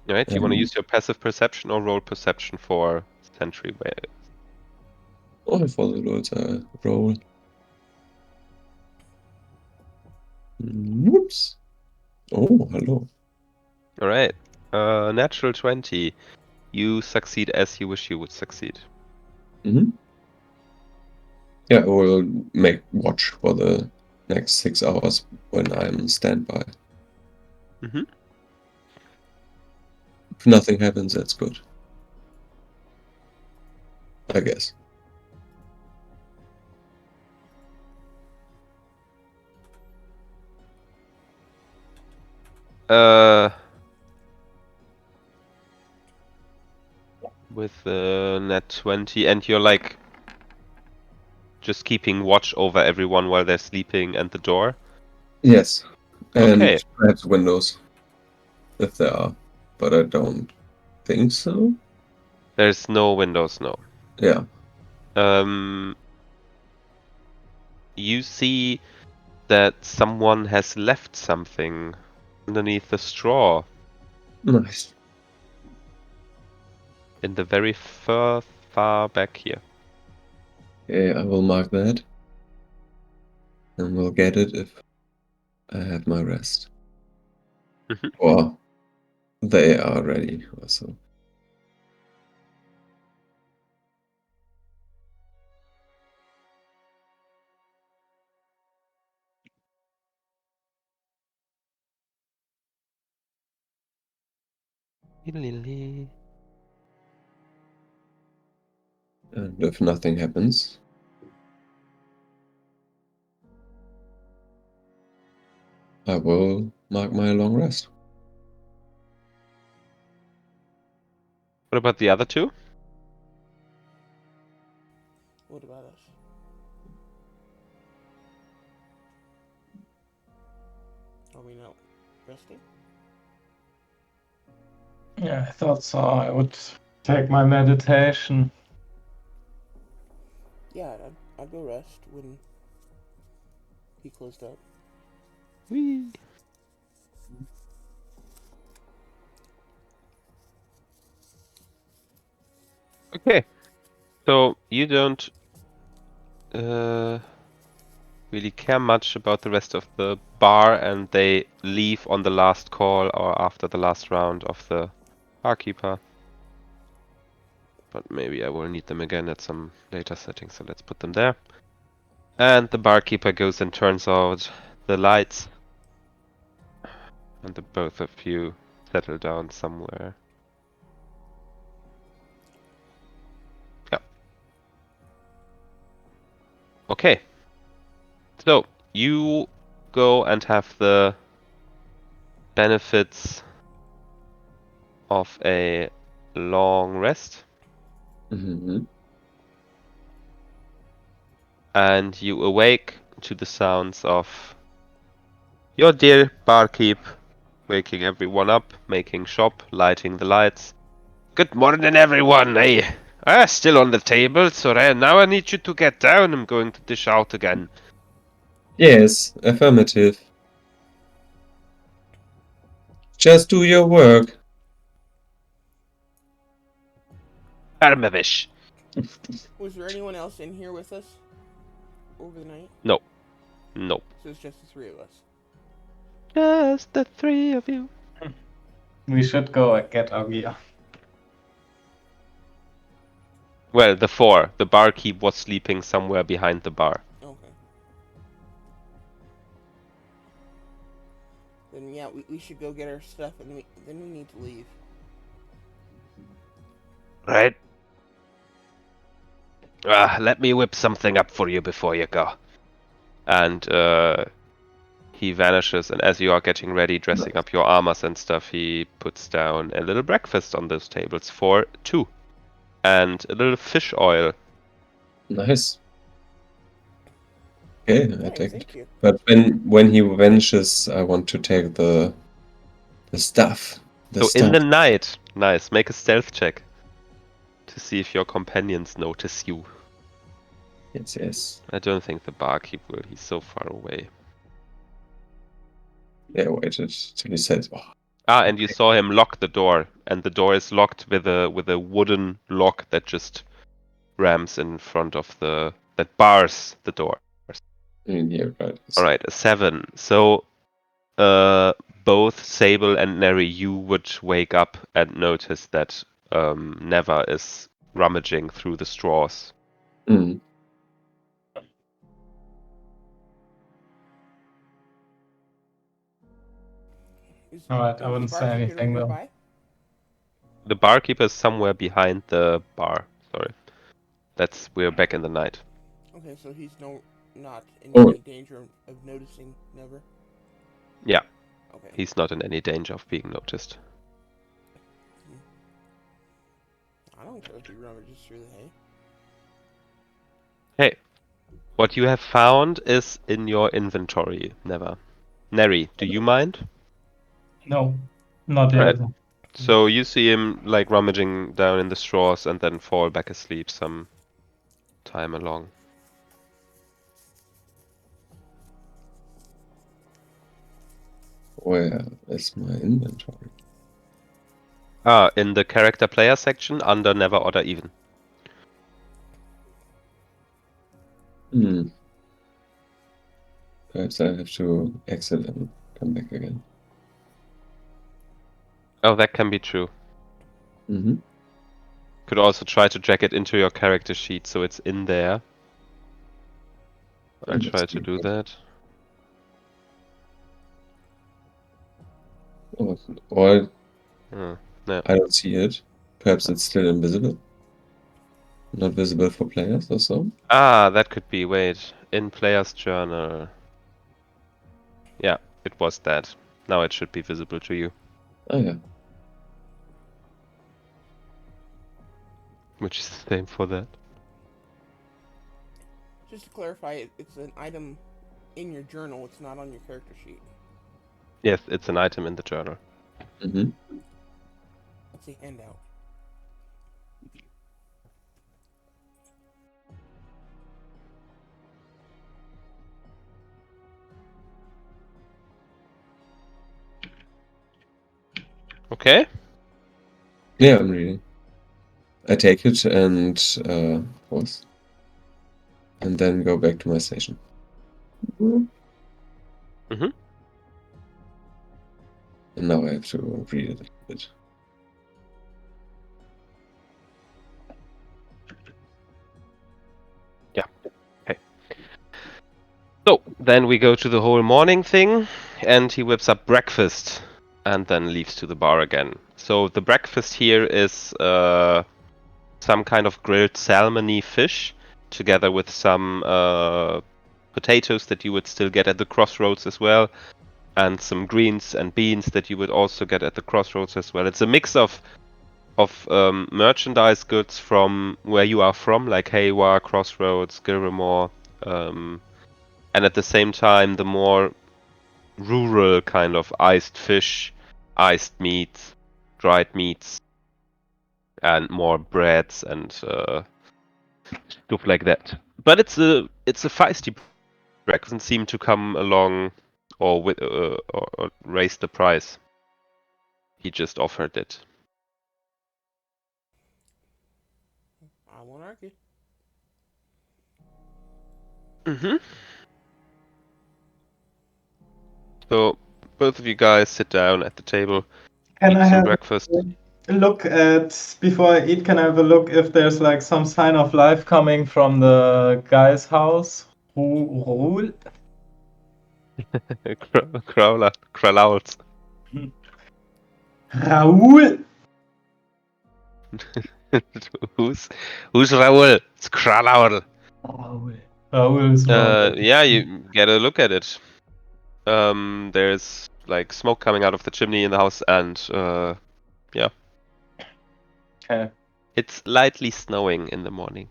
All right, you want to use your passive perception or roll perception for sentry? Oh, for the Lord's roll. Whoops. Oh, hello. All right, natural 20. You succeed as you wish you would succeed. Mm-hmm. Yeah, I will make watch for the next 6 hours when I'm standby. Mm-hmm. If nothing happens, that's good. I guess. Mm-hmm. With net 20, and you're like just keeping watch over everyone while they're sleeping and the door. Yes. And Okay. perhaps windows, if there are. But I don't think so. There's no windows, no. Yeah. You see that someone has left something underneath the straw Nice. in the very far back here. Okay, I will mark that. And we'll get it if I have my rest. Mhm. Or they are ready also. And if nothing happens, I will mark my long rest. What about the other two? What about us? Are we not resting? Yeah, I thought so. I would take my meditation. Yeah, I'd go rest when he closed up. Whee. Okay. So you don't really care much about the rest of the bar, and they leave on the last call or after the last round of the barkeeper. But maybe I will need them again at some later setting, so let's put them there. And the barkeeper goes and turns out the lights. And the both of you settle down somewhere. Yeah. Okay. So, you go and have the benefits of a long rest. Mm-hmm. And you awake to the sounds of your dear barkeep waking everyone up, making shop, lighting the lights. Good morning, everyone. Hey, still on the table, so now I need you to get down. I'm going to dish out again. Yes, affirmative. Just do your work. Armavish. Was there anyone else in here with us over the night? No. Nope. So it's just the three of us. Just the three of you. We should go get our gear. Well, the 4. The barkeep was sleeping somewhere behind the bar. Okay. Then yeah, we should go get our stuff, and then we need to leave. Right. Let me whip something up for you before you go. And he vanishes, and as you are getting ready, dressing up your armors and stuff, he puts down a little breakfast on those tables for 2. And a little fish oil. Nice. Okay, I Nice, take it. thank you. But when he vanishes, I want to take the stuff. So in the night, nice, make a stealth check to see if your companions notice you. Yes. I don't think the barkeep will, he's so far away. Yeah, waited till he said, "Oh, And you saw him lock the door, and the door is locked with a wooden lock that just rams in front of that bars the door. yeah, right." Alright, a 7. So both Sable and Neri, you would wake up and notice that Neva is rummaging through the straws. Mm. Alright, I wouldn't say anything though. Nearby? The barkeeper is somewhere behind the bar. Sorry. We're back in the night. Okay, so he's not in Oh. any danger of noticing Never? Yeah. Okay. He's not in any danger of being noticed. I don't care if he rummages through the hay. Hey, what you have found is in your inventory, Never. Neri, do you mind? No, not yet. Right. So you see him like rummaging down in the straws and then fall back asleep some time along. Where is my inventory? In the character player section under Never Order Even. Perhaps I have to exit and come back again. Oh, that can be true. Mm-hmm. Could also try to drag it into your character sheet so it's in there. I'll try to do that. Or No. I don't see it. Perhaps it's still invisible. Not visible for players or so. That could be. Wait. In player's journal. Yeah, it was that. Now it should be visible to you. Oh yeah. Which is the same for that. Just to clarify, it's an item in your journal. It's not on your character sheet. Yes, it's an item in the journal. Mm-hmm. It's a handout. Okay. Yeah, I'm reading. I take it and pause. And then go back to my station. Mm-hmm. And now I have to read it a bit. Yeah. Okay. So then we go to the whole morning thing, and he whips up breakfast and then leaves to the bar again. So the breakfast here is some kind of grilled salmon-y fish, together with some potatoes that you would still get at the crossroads as well, and some greens and beans that you would also get at the crossroads as well. It's a mix of merchandise goods from where you are from, like Haywa, Crossroads, Gilramore, and at the same time the more rural kind of iced fish, iced meats, dried meats, and more breads and stuff like that. But it's a feisty bread. Doesn't seem to come along or raise the price. He just offered it. I won't argue. Mm-hmm. So both of you guys sit down at the table. Can eat I some have breakfast. a look at, before I eat, can I have a look if there's like some sign of life coming from the guy's house? Raoul? Kralauts. Raoul? Who's Raoul? It's Kralaul. Raoul. Raoul is wrong. Yeah, you get a look at it. There's like smoke coming out of the chimney in the house, and yeah, Okay. it's lightly snowing in the morning.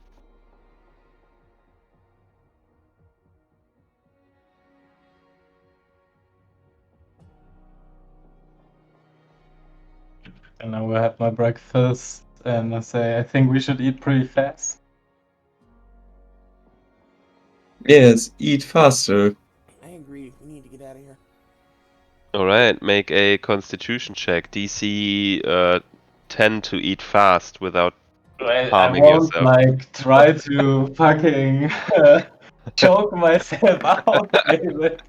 And I will have my breakfast and I say, I think we should eat pretty fast. Yes, eat faster. I agree. We need to get out of here. All right, make a Constitution check. DC 10 to eat fast without I harming won't yourself. like try to fucking choke myself out, David.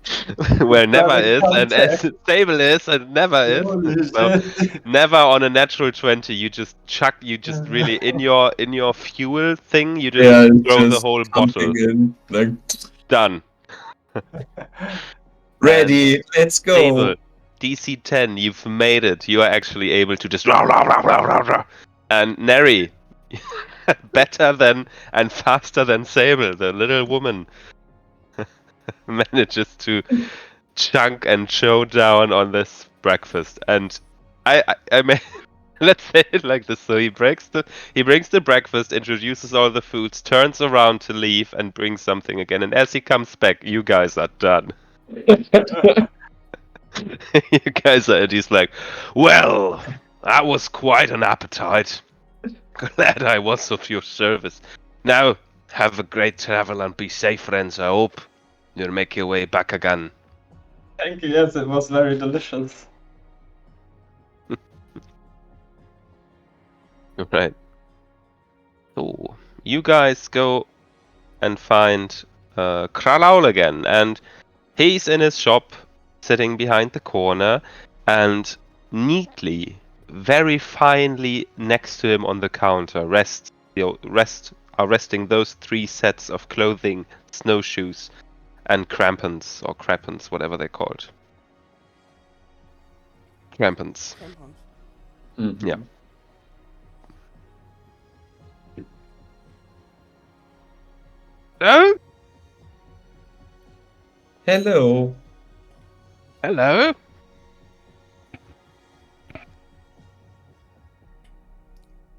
Where never Starting is, and as contact. stable is, and never is. Holy So shit. never on a natural 20. You just chuck. You just really in your fuel thing. You just Yeah, throw the just whole pumping bottle. in. Like, Done. ready, let's go. Stable. DC 10. You've made it. You are actually able to just rah, rah, rah, rah, rah, rah. And Neri, better than and faster than Sable, the little woman, manages to chunk and chow down on this breakfast. And I mean, let's say it like this: so he brings the breakfast, introduces all the foods, turns around to leave, and brings something again. And as he comes back, you guys are done. You guys are. And he's like, "Well, that was quite an appetite. Glad I was of your service. Now, have a great travel and be safe, friends. I hope you'll make your way back again." Thank you, yes, it was very delicious. Right. So, you guys go and find Kralaul again, and he's in his shop, sitting behind the corner, and neatly, very finely next to him on the counter are resting those 3 sets of clothing, snowshoes, and crampons, or crapons, whatever they're called. Crampons. Tampons. Mhm. Yeah. Oh, Hello. hello.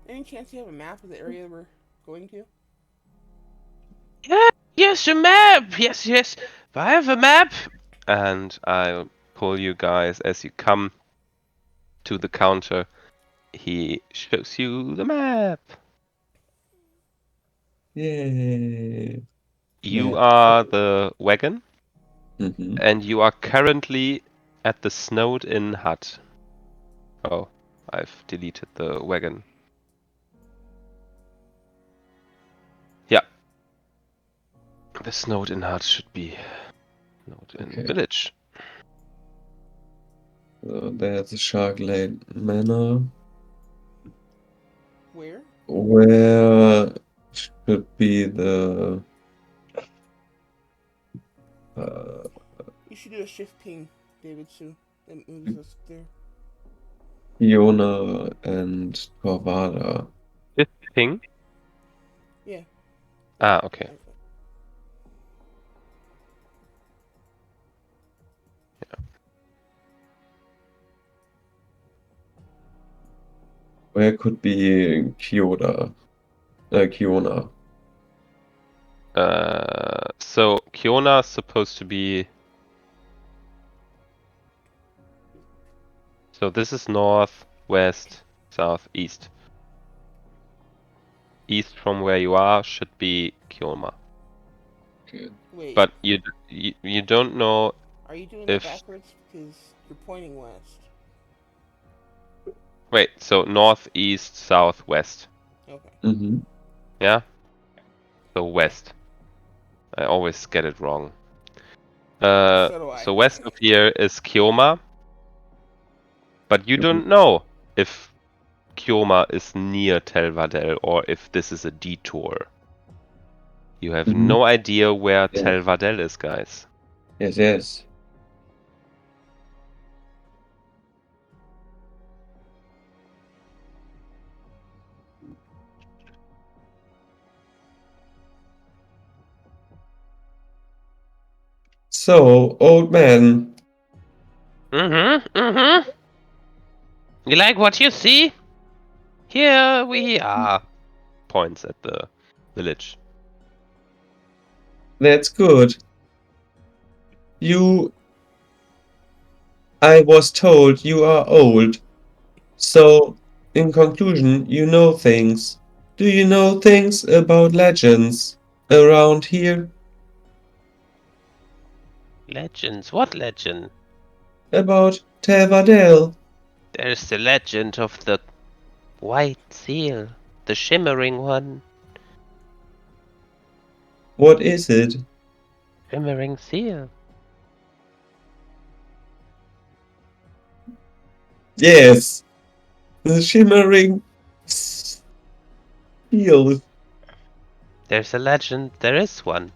Any chance you have a map of the area we're going to? Yeah, yes, a map. Yes, yes. I have a map. And I'll pull you guys as you come to the counter. He shows you the map. Yay. You Map. are the wagon, Mhm. and you are currently at the snowed-in hut. Oh, I've deleted the wagon. Yeah. The snowed-in hut should be snowed-in Okay. village. So there's a Shark Lake Manor. Where? Where should be the uh, You should do a shift ping, David, Sue. That moves us there. Fiona and Torvada? This ping? Yeah. Ah, okay. Where could be Kiona? Kiona. So Kiona is supposed to be. So this is north, west, south, east. East from where you are should be Kiona. Okay. Wait. But you don't know Are you doing if. that backwards? Because you're pointing west. Wait, so north, east, south, west. Okay. Mm-hmm. Yeah? So west. I always get it wrong. So do I. So west of here is Kioma. But you don't know if Kioma is near Tel Vadel or if this is a detour. You have Mhm. no idea where Yeah. Tel Vadel is, guys. Yes, yes. So, old man, Mm-hmm. You like what you see? Here we are. Points at the village. that's good. I was told you are old. So, in conclusion, you know things. Do you know things about legends around here? Legends? What legend? About Tevadel? There's the legend of the white seal, the shimmering one. What is it? Shimmering seal. Yes, the shimmering steel. There's a legend, there is one.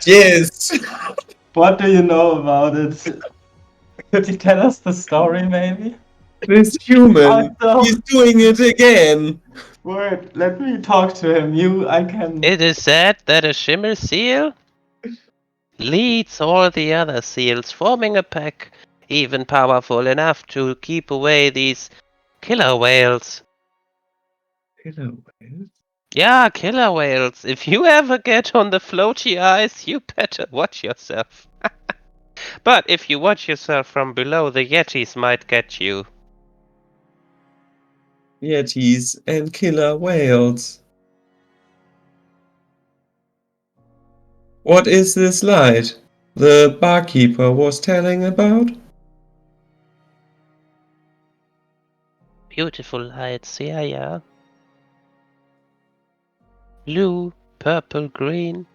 Yes, What do you know about it? Could you tell us the story, maybe? this human. no. He's doing it again. Wait, let me talk to him. I can. It is said that a shimmer seal leads all the other seals, forming a pack even powerful enough to keep away these killer whales. Yeah, killer whales. If you ever get on the floaty ice, you better watch yourself. But if you watch yourself from below, the Yetis might get you. Yetis and killer whales. What is this light the barkeeper was telling about? Beautiful lights, yeah. Blue, purple, green.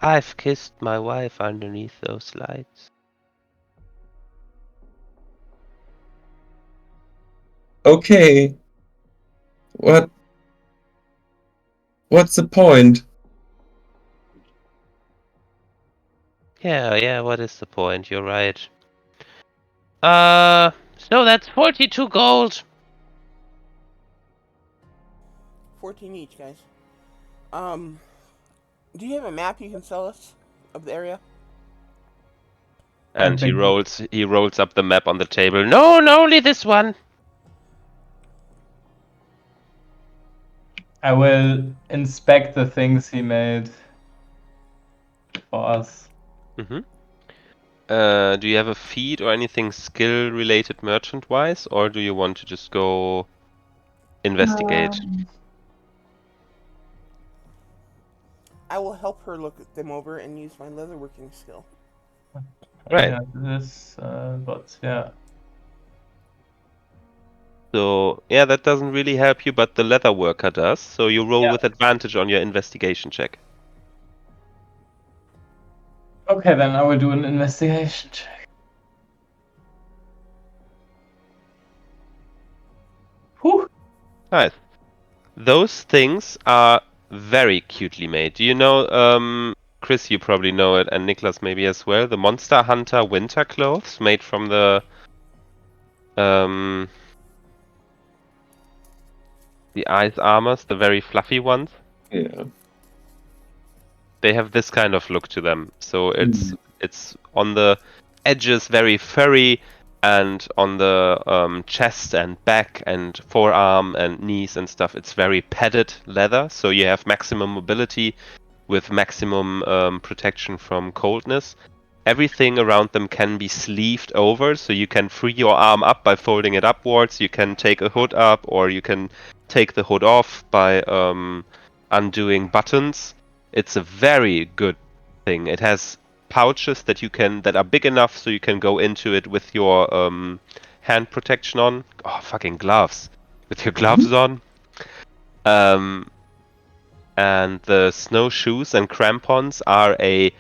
I've kissed my wife underneath those lights. Okay. What's the point? Yeah, what is the point? You're right. So that's 42 gold. 14 each, guys. Do you have a map you can sell us of the area? And he think- rolls up the map on the table. No, only this one. I will inspect the things he made for us. Mm-hmm. Do you have a feat or anything skill related merchant wise, or do you want to just go investigate? I will help her look them over and use my leatherworking skill. Right. Yeah, this, but yeah. So yeah, that doesn't really help you, but the leather worker does. So you roll Yeah. with advantage on your investigation check. Okay, then I will do an investigation check. Whew. Nice. Those things are very cutely made. Do you know, Chris, you probably know it, and Niklas maybe as well, the Monster Hunter winter clothes made from the ice armors, the very fluffy ones. Yeah. They have this kind of look to them. So it's on the edges very furry, and on the chest and back and forearm and knees and stuff, it's very padded leather. So you have maximum mobility with maximum protection from coldness. Everything around them can be sleeved over, so you can free your arm up by folding it upwards. You can take a hood up, or you can take the hood off by undoing buttons. It's a very good thing. It has pouches that are big enough so you can go into it with your hand protection on. Oh, fucking gloves! With your gloves on. And the snowshoes and crampons are a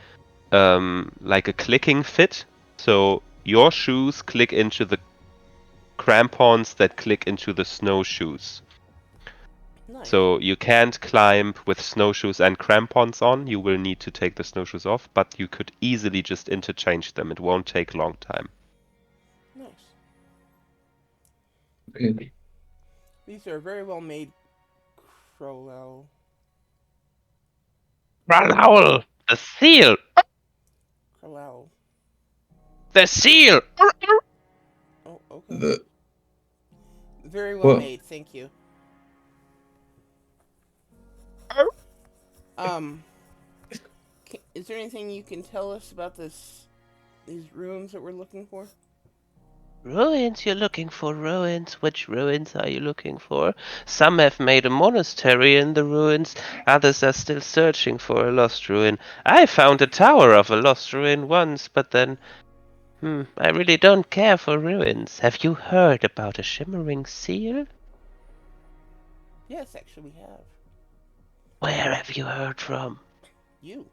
like a clicking fit. So your shoes click into the crampons that click into the snowshoes. Nice. So you can't climb with snowshoes and crampons on. You will need to take the snowshoes off, but you could easily just interchange them. It won't take a long time. Nice. Okay. These are very well made, Crowell. Raoul, the seal! Crowell. The seal! Oh, okay. The, Very well Well- made, thank you. Is there anything you can tell us about these ruins that we're looking for? Ruins? You're looking for ruins? Which ruins are you looking for? Some have made a monastery in the ruins, others are still searching for a lost ruin. I found a tower of a lost ruin once, but then... I really don't care for ruins. Have you heard about a shimmering seal? Yes, actually, we have. Where have you heard from? You.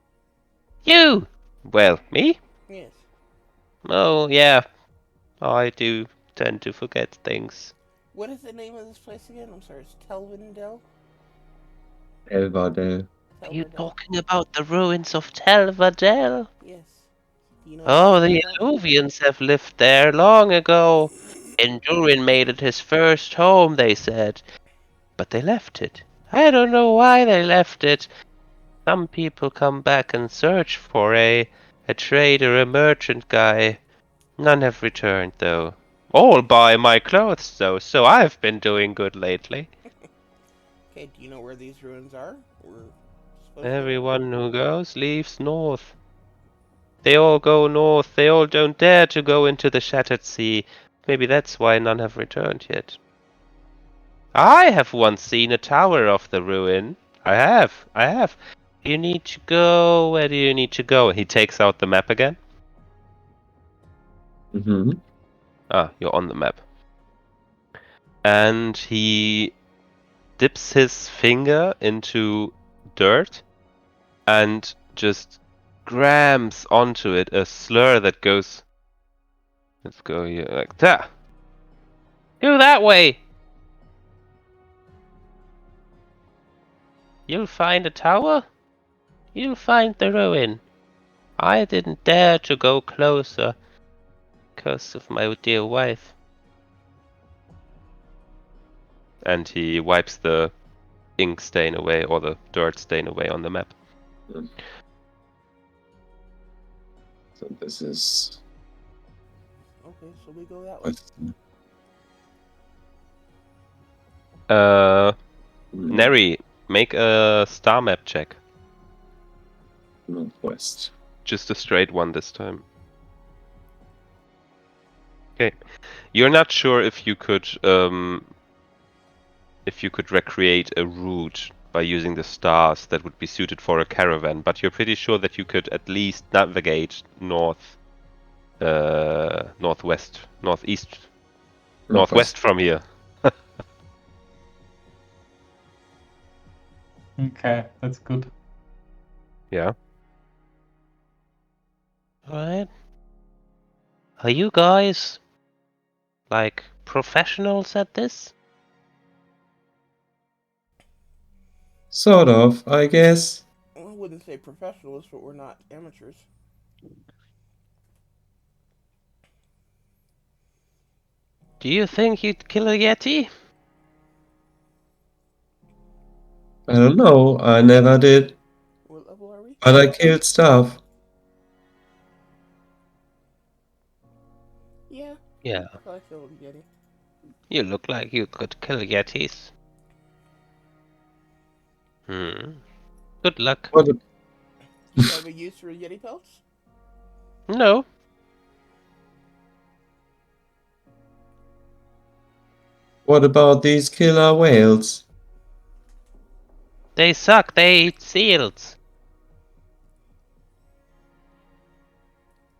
You! Well, me? Yes. Oh, yeah. I do tend to forget things. What is the name of this place again? I'm sorry, it's Telvindel? Elvardale. Are you Telvindel? talking about the ruins of Telvadel? Yes. Do you know Oh, anything the about that? Illuvians have lived there long ago. Endurin made it his first home, they said. But they left it. I don't know why they left it. Some people come back and search for a trader, a merchant guy. None have returned, though. All buy my clothes, though, so I've been doing good lately. Okay, do you know where these ruins are? We're supposed to- Everyone who goes leaves north. They all go north. They all don't dare to go into the Shattered Sea. Maybe that's why none have returned yet. I have once seen a tower of the ruin. I have. You need to go. Where do you need to go? He takes out the map again. Mm-hmm. Ah, you're on the map. And he dips his finger into dirt and just grams onto it a slur that goes. Let's go here like that. Go that way. You'll find a tower? You'll find the ruin. I didn't dare to go closer because of my dear wife. And he wipes the ink stain away or the dirt stain away on the map. So this is Okay, so we go that way. west. Neri, make a star map check. Northwest. Just a straight one this time. Okay. You're not sure if you could recreate a route by using the stars that would be suited for a caravan, but you're pretty sure that you could at least navigate northwest from here. Okay, that's good. Yeah. Right? Are you guys like professionals at this? Sort of, I guess. Well, I wouldn't say professionals, but we're not amateurs. Do you think you'd kill a Yeti? I don't know. I never did. What level are we? But I killed stuff. Yeah, Yeah. probably killed a Yeti. You look like you could kill Yetis. Good luck. What, Do you have a use for Yeti pelts? No. what about these killer whales? They suck. They eat seals.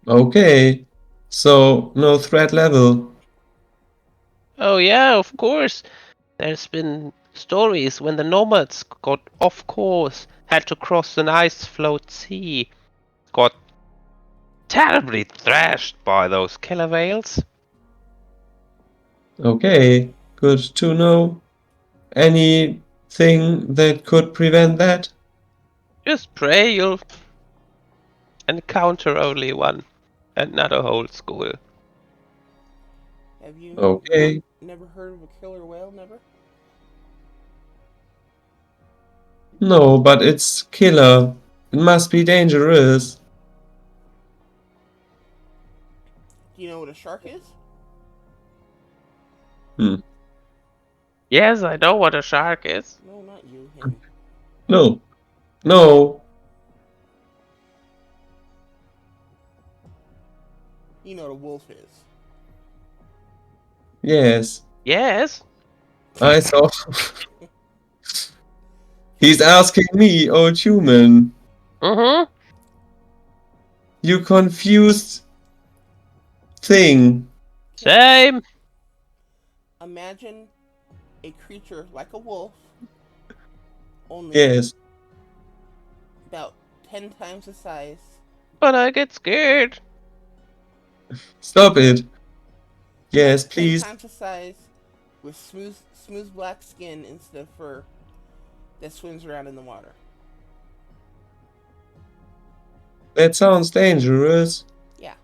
Okay. So, no threat level. Oh yeah, of course. There's been stories when the nomads got off course, had to cross an ice-float sea, got terribly thrashed by those killer whales. Okay, good to know. Anything that could prevent that? Just pray you'll encounter only one, and not a whole school. Have you Okay. never heard of a killer whale? Never? No, but it's killer. It must be dangerous. Do you know what a shark is? Yes, I know what a shark is. No, not you. Him. No. No. You know what a wolf is. Yes. Yes. I saw. He's asking me, old human. Mm-hmm. You confused thing. Same. Imagine a creature like a wolf, only Yes. about 10 times the size. But I get scared. Stop it. Yes, 10 please. times the size, with smooth black skin instead of fur, that swims around in the water. That sounds dangerous. Yeah,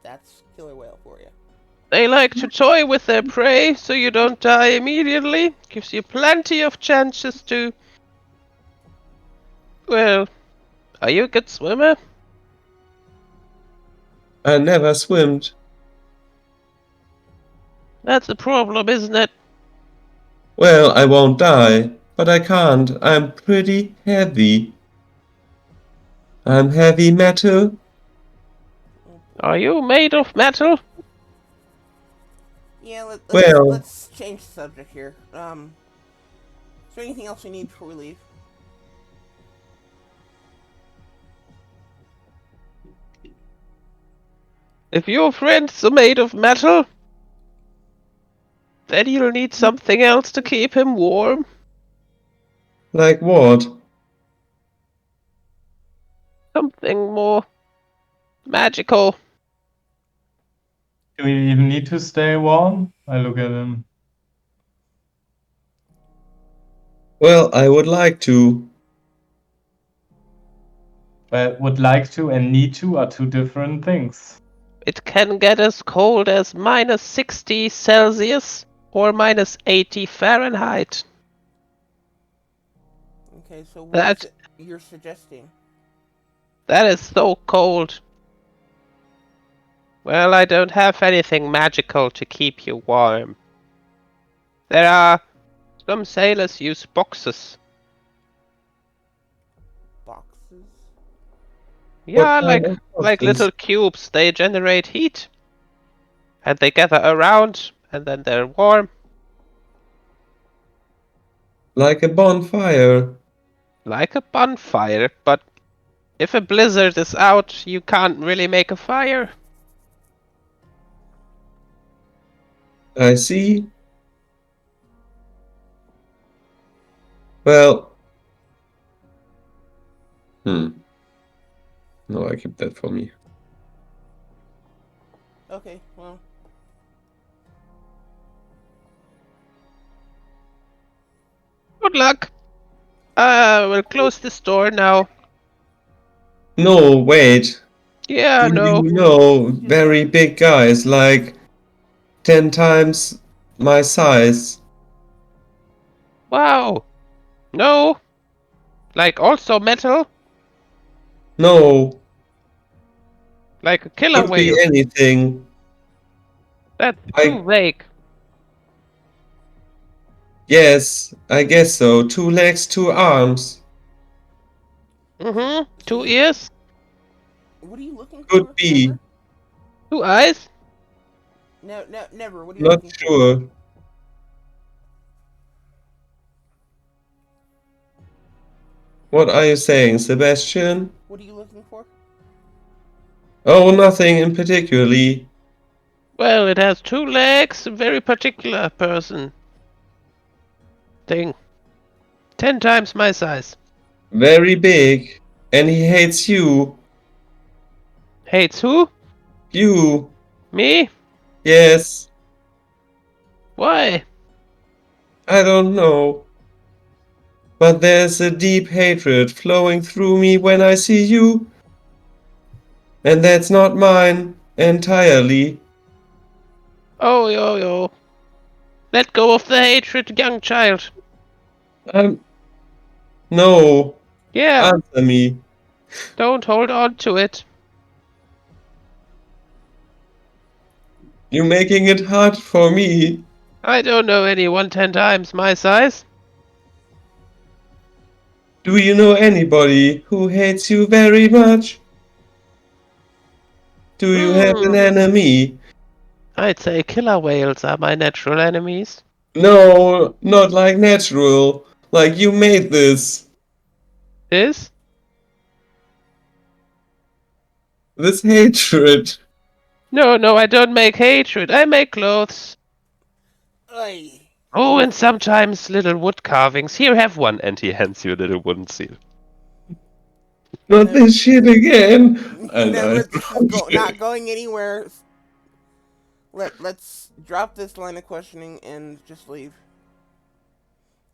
that's killer whale for you. They like to toy with their prey so you don't die immediately. Gives you plenty of chances to... Well, are you a good swimmer? I never swimmed. That's the problem, isn't it? Well, I won't die, but I can't. I'm pretty heavy. I'm heavy metal. Are you made of metal? Yeah, Well- let's change the subject here. Is there anything else we need before we leave? If your friends are made of metal, then you'll need something else to keep him warm. Like what? Something more magical. Do we even need to stay warm? I look at him. Well, I would like to. But would like to and need to are two different things. It can get as cold as minus 60 Celsius or minus 80 Fahrenheit. Okay, so what That- is it you're suggesting? That is so cold. Well, I don't have anything magical to keep you warm. There are some sailors use boxes. Boxes? Yeah, kind like of like boxes? little cubes. They generate heat. And they gather around and then they're warm. Like a bonfire. Like a bonfire, but if a blizzard is out, you can't really make a fire. I see. Well. No, I keep that for me. Okay, well, Good luck. We'll close this door now. No, wait. Yeah, Do no. you know very big guys, like 10 times my size? Wow. No. Like also metal? No, Like a killer could be whale? anything. That's I- too vague. Yes, I guess so. 2 legs, 2 arms. Mm-hmm. 2 See? ears? what are you looking for? Could be. Never? 2 eyes? No, never. What are you Not looking for? sure. What are you saying, Sebastian? What are you looking for? Oh, nothing in particularly. Well, it has 2 legs, a very particular person. Thing. 10 times my size. Very big. And he hates you. Hates who? You. Me? Yes. Why? I don't know. But there's a deep hatred flowing through me when I see you. And that's not mine entirely. Oh, yo. Let go of the hatred, young child. I'm. No. Yeah, Answer me. don't hold on to it. You're making it hard for me. I don't know anyone 10 times my size. Do you know anybody who hates you very much? Do you have an enemy? I'd say killer whales are my natural enemies. No, not like natural. Like you made this. This? This hatred. No, I don't make hatred. I make clothes. Ay. Oh, and sometimes little wood carvings. Here, have one. And he hands you a little wooden seal. Not this shit again. And Never. I This is not going anywhere. Let's drop this line of questioning and just leave.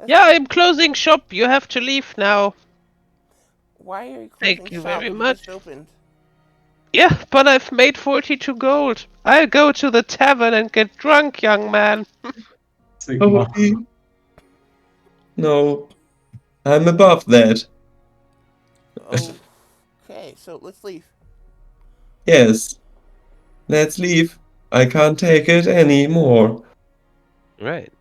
Yeah, I'm closing shop. You have to leave now. Why are you Thank closing you shop? very You much. just opened. Yeah, but I've made 42 gold. I'll go to the tavern and get drunk, young man. Sigma. Holy. No, I'm above that. Okay, so let's leave. Yes, let's leave. I can't take it anymore. Right.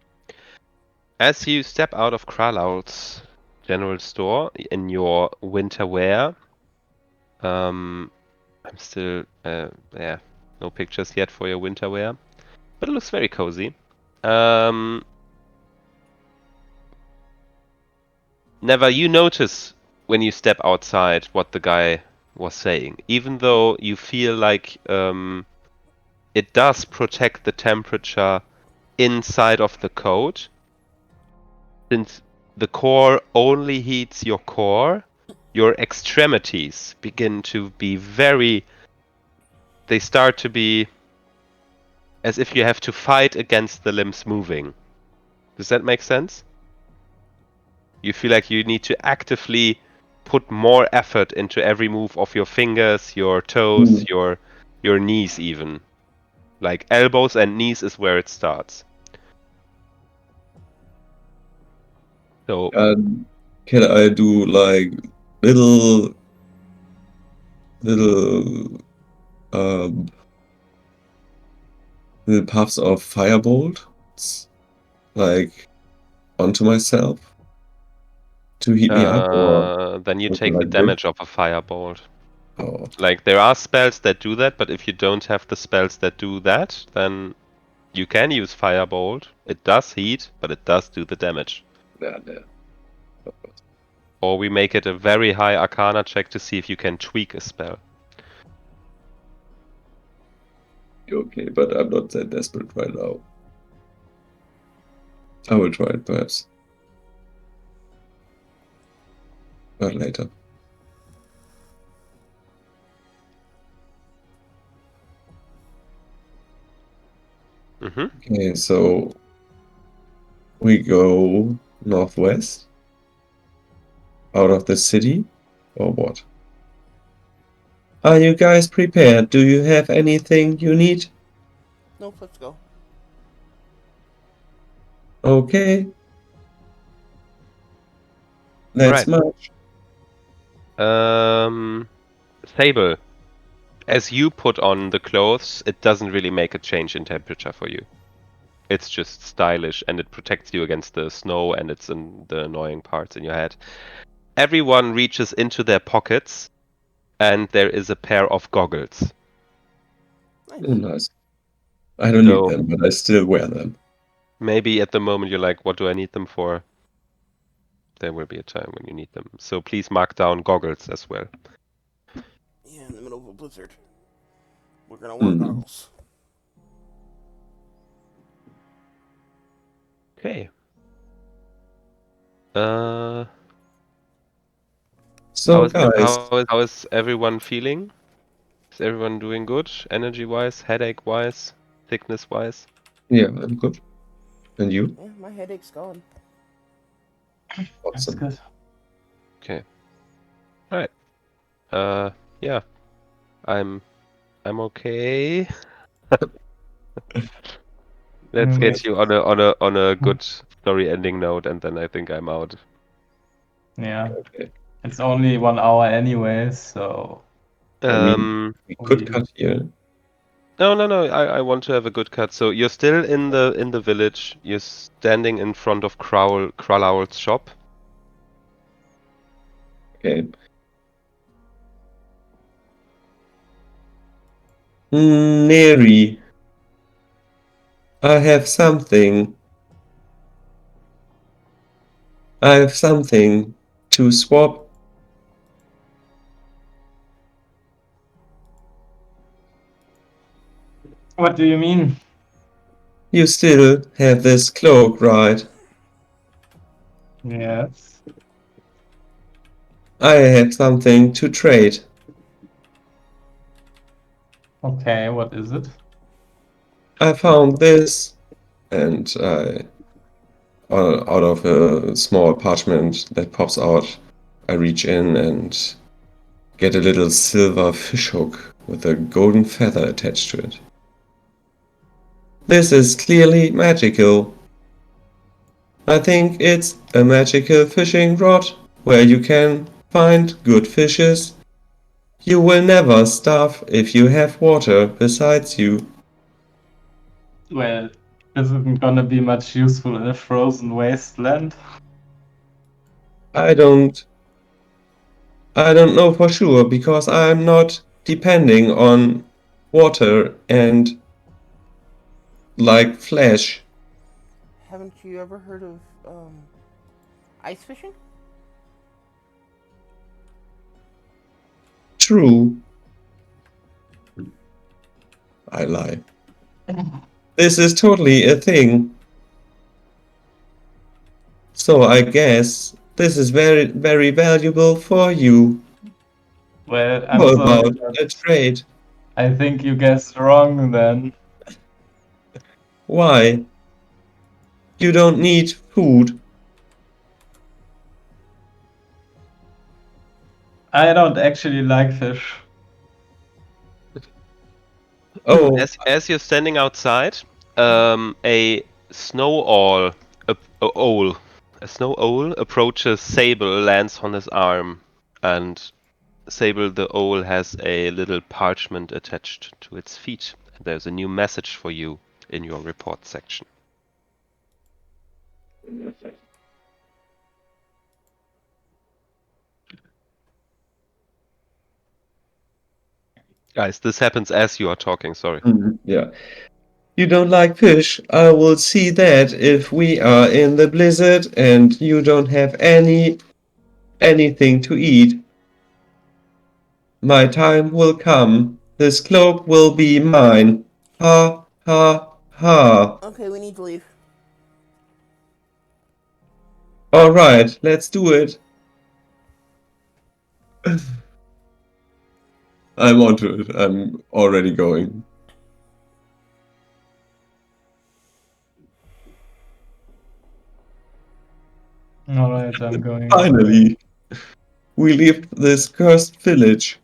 As you step out of Kralaul's general store in your winter wear, I'm still, yeah, no pictures yet for your winter wear, but it looks very cozy. Never, you notice when you step outside what the guy was saying, even though you feel like it does protect the temperature inside of the coat, since the core only heats your core, your extremities begin to be they start to be as if you have to fight against the limbs moving. Does that make sense? You feel like you need to actively put more effort into every move of your fingers, your toes, your knees even. Like elbows and knees is where it starts. So Can I do like little little um little puffs of firebolt, like onto myself to heat me up, or then you something take the like this? damage of a firebolt. Oh, Like there are spells that do that, but if you don't have the spells that do that, then you can use firebolt. It does heat, but it does do the damage. yeah. Or we make it a very high arcana check to see if you can tweak a spell. Okay, but I'm not that desperate right now. I will try it perhaps, but later. Okay, so we go northwest out of the city, or what? Are you guys prepared? Do you have anything you need? Nope, let's go. Okay. That's Right. much. Sable, as you put on the clothes, it doesn't really make a change in temperature for you. It's just stylish and it protects you against the snow and it's in the annoying parts in your head. Everyone reaches into their pockets and there is a pair of goggles. Nice. Oh, nice. I don't need So them, but I still wear them. maybe at the moment you're like, what do I need them for? There will be a time when you need them. So please mark down goggles as well. Yeah, in the middle of a blizzard. We're gonna wear goggles. Okay. So, guys, How is everyone feeling? Is everyone doing good? Energy-wise, headache-wise, thickness-wise? Yeah, I'm good. And you? Yeah, my headache's gone. That's Awesome. good. Okay. Alright. Yeah. I'm okay. Let's Anyway. get you on a good story ending note, and then I think I'm out. Yeah. Okay. It's only 1 hour anyway, so I mean, we could we- cut here. No. I want to have a good cut. So you're still in the village. You're standing in front of Kralowl's shop. Okay. Neri, I have something. I have something to swap. what do you mean? You still have this cloak, right? Yes. I have something to trade. Okay, what is it? I found this, and out of a small parchment that pops out, I reach in and get a little silver fishhook with a golden feather attached to it. This is clearly magical. I think it's a magical fishing rod where you can find good fishes. You will never starve if you have water besides you. Well, this isn't gonna be much useful in a frozen wasteland. I don't know for sure because I'm not depending on water and like flesh. Haven't you ever heard of ice fishing? True. I lie. This is totally a thing. So I guess this is very, very valuable for you. Well, I'm How sorry, about but a trade? I think you guessed wrong then. Why? You don't need food. I don't actually like fish. Oh, As you're standing outside, a snow owl, a snow owl approaches Sable, lands on his arm, and Sable the owl has a little parchment attached to its feet. There's a new message for you in your report section. Guys, this happens as you are talking, sorry. yeah. You don't like fish? I will see that if we are in the blizzard and you don't have anything to eat. My time will come. This cloak will be mine. Ha ha ha. Okay, we need to leave. All right, let's do it. I'm onto it. I'm already going. Alright, I'm going. Finally, we leave this cursed village.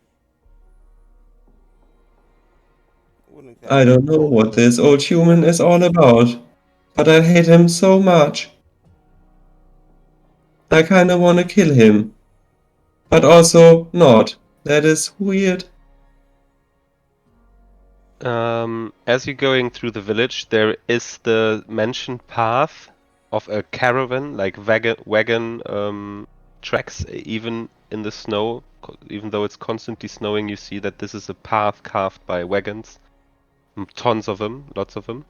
Wouldn't I exactly don't know call it what a this old human is all about, but I hate him so much. I kinda wanna kill him, but also not. That is weird. As you're going through the village, there is the mentioned path of a caravan, like wagon tracks, even in the snow. Even though it's constantly snowing, you see that this is a path carved by wagons. Tons of them, lots of them.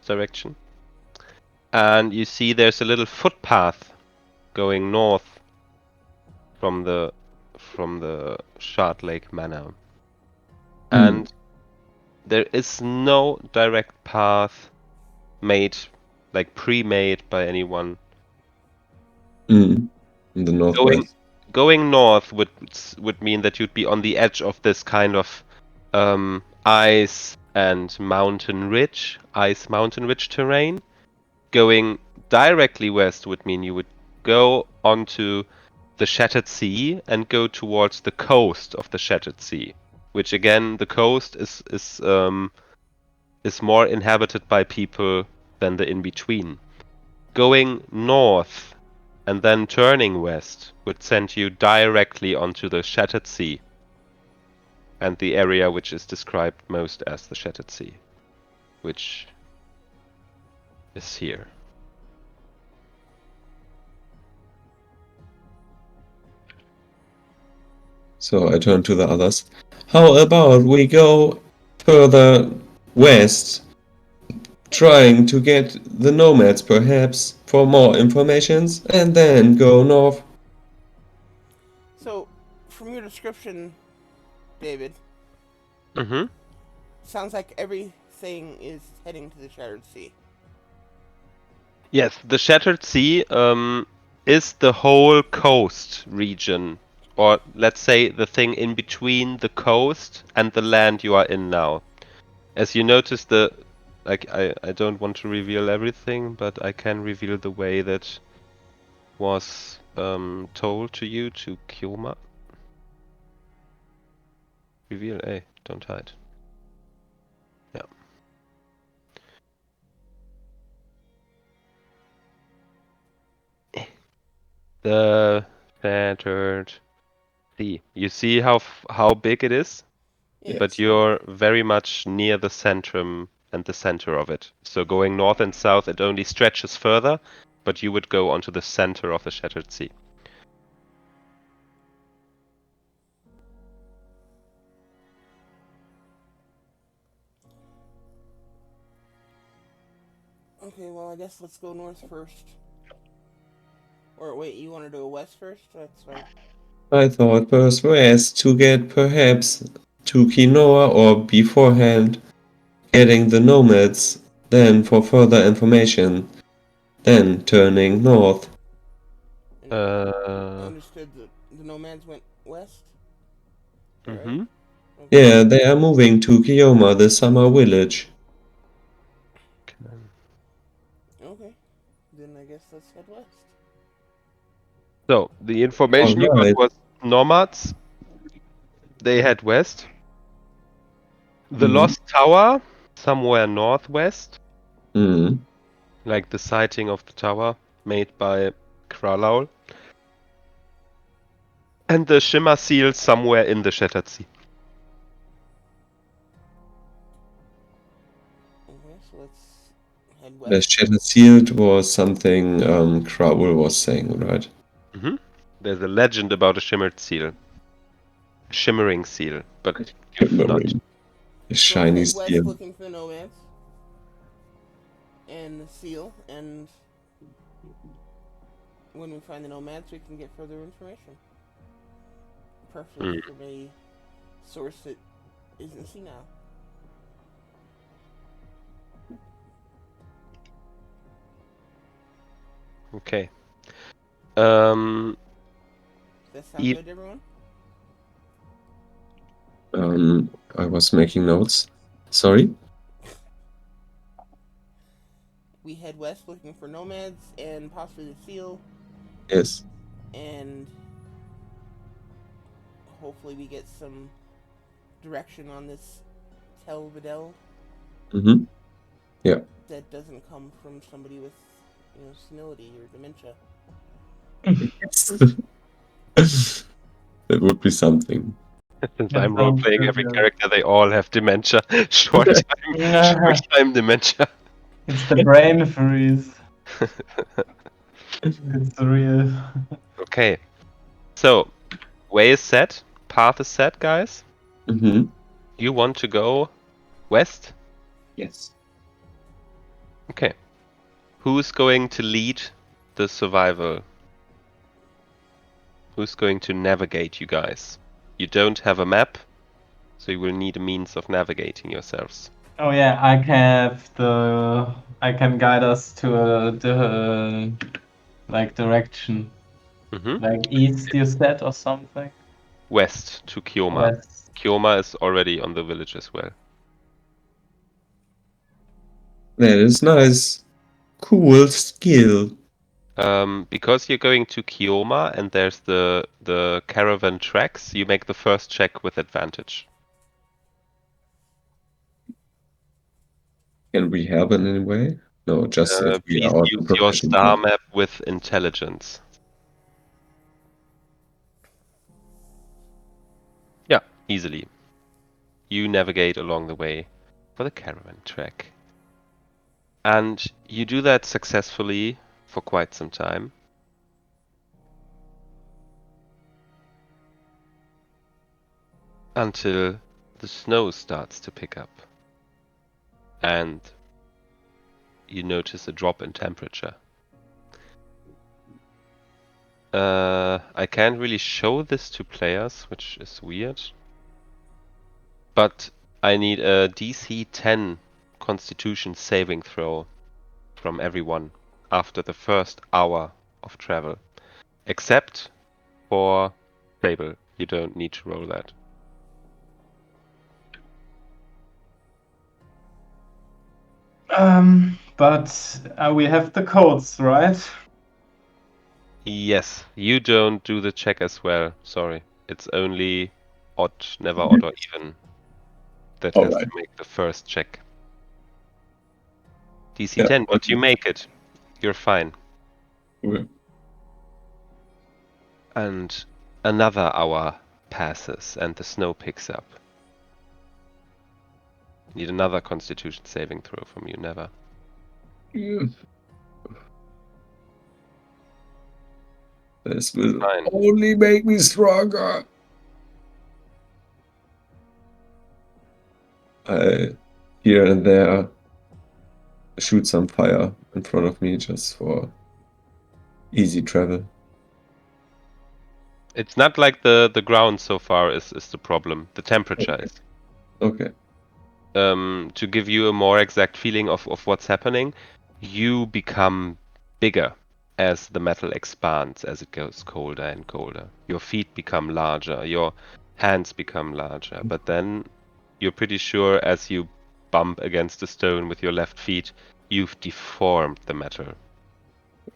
Direction. And you see there's a little footpath going north from the Shard Lake Manor. And there is no direct path made, like pre-made by anyone. In the northwest. Going north would mean that you'd be on the edge of this kind of ice mountain ridge terrain. Going directly west would mean you would go onto the Shattered Sea and go towards the coast of the Shattered Sea, which again, the coast is more inhabited by people than the in-between. Going north and then turning west would send you directly onto the Shattered Sea and the area which is described most as the Shattered Sea, which is here. So I turn to the others. How about we go further west, trying to get the nomads perhaps for more informations, and then go north? So, from your description, David, Mm-hmm. sounds like everything is heading to the Shattered Sea. Yes, the Shattered Sea is the whole coast region, or let's say the thing in between the coast and the land you are in now. As you notice, I don't want to reveal everything, but I can reveal the way that was told to you to Kyoma. Reveal, hey, don't hide. Yeah. The Shattered Sea. You see how big it is? Yeah. But you're very much near the centrum and the center of it. So going north and south, it only stretches further, but you would go onto the center of the Shattered Sea. Okay, well, I guess let's go north first. Or wait, you want to go west first? That's fine. I thought first west to get perhaps to Quinoa, or beforehand getting the nomads, then for further information, then turning north. And understood the nomads went west? Alright. Mm-hmm. Okay. Yeah, they are moving to Kioma, the summer village. Okay. Then I guess let's head west. So the information you got Alright. was nomads. They head west. The Mhm. Lost Tower, somewhere northwest, Mm. like the sighting of the tower made by Kralaul. And the Shimmer Seal somewhere in the Shattered Sea. Okay, so let's head The west. Shattered Sealed was something Crowell was saying, right? Mm-hmm. There's a legend about a shimmered seal. Shimmering seal, but if not. Shimmering. A So shiny let's head west seal. looking for the nomads. And the seal, and when we find the nomads, we can get further information. Preferably from a source that isn't senile. Okay. Does that sound Ye- good, everyone? I was making notes. Sorry? We head west looking for nomads and possibly the seal, Yes. and hopefully we get some direction on this Tel Videl Mm-hmm. Yeah. that doesn't come from somebody with, senility or dementia. That would be something. Since That I'm role sounds playing good, every yeah. character, they all have dementia. Short time dementia. It's the brain freeze. It's real. Okay. So, way is set, path is set, guys. Mm-hmm. You want to go west? Yes. Okay. Who's going to lead the survival? Who's going to navigate you guys? You don't have a map, so you will need a means of navigating yourselves. Oh yeah, I can guide us to the direction. Mm-hmm. Like east you said or something? West to Kyoma. West. Kioma is already on the village as well. That is nice. Cool skill. Because you're going to Kioma and there's the caravan tracks, you make the first check with advantage. Can we help in any way? No, just if we Please are use your proficient. star map with intelligence. Yeah, easily. You navigate along the way for the caravan track. And you do that successfully for quite some time. Until the snow starts to pick up. And you notice a drop in temperature. I can't really show this to players, which is weird. But I need a DC 10 Constitution saving throw from everyone after the first hour of travel. Except for Fable. You don't need to roll that. But we have the codes, right? Yes, you don't do the check as well. Sorry. It's only odd, never odd or even that has Alright. to make the first check. DC Yeah, 10, but okay. you make it. You're fine. Okay. And another hour passes and the snow picks up. Need another Constitution saving throw from you, never. Yeah. This will Fine. only make me stronger. I here and there shoot some fire in front of me just for easy travel. It's not like the ground so far is the problem. The temperature is. Okay. To give you a more exact feeling of what's happening, you become bigger as the metal expands, as it goes colder and colder. Your feet become larger, your hands become larger, but then you're pretty sure as you bump against a stone with your left feet, you've deformed the metal.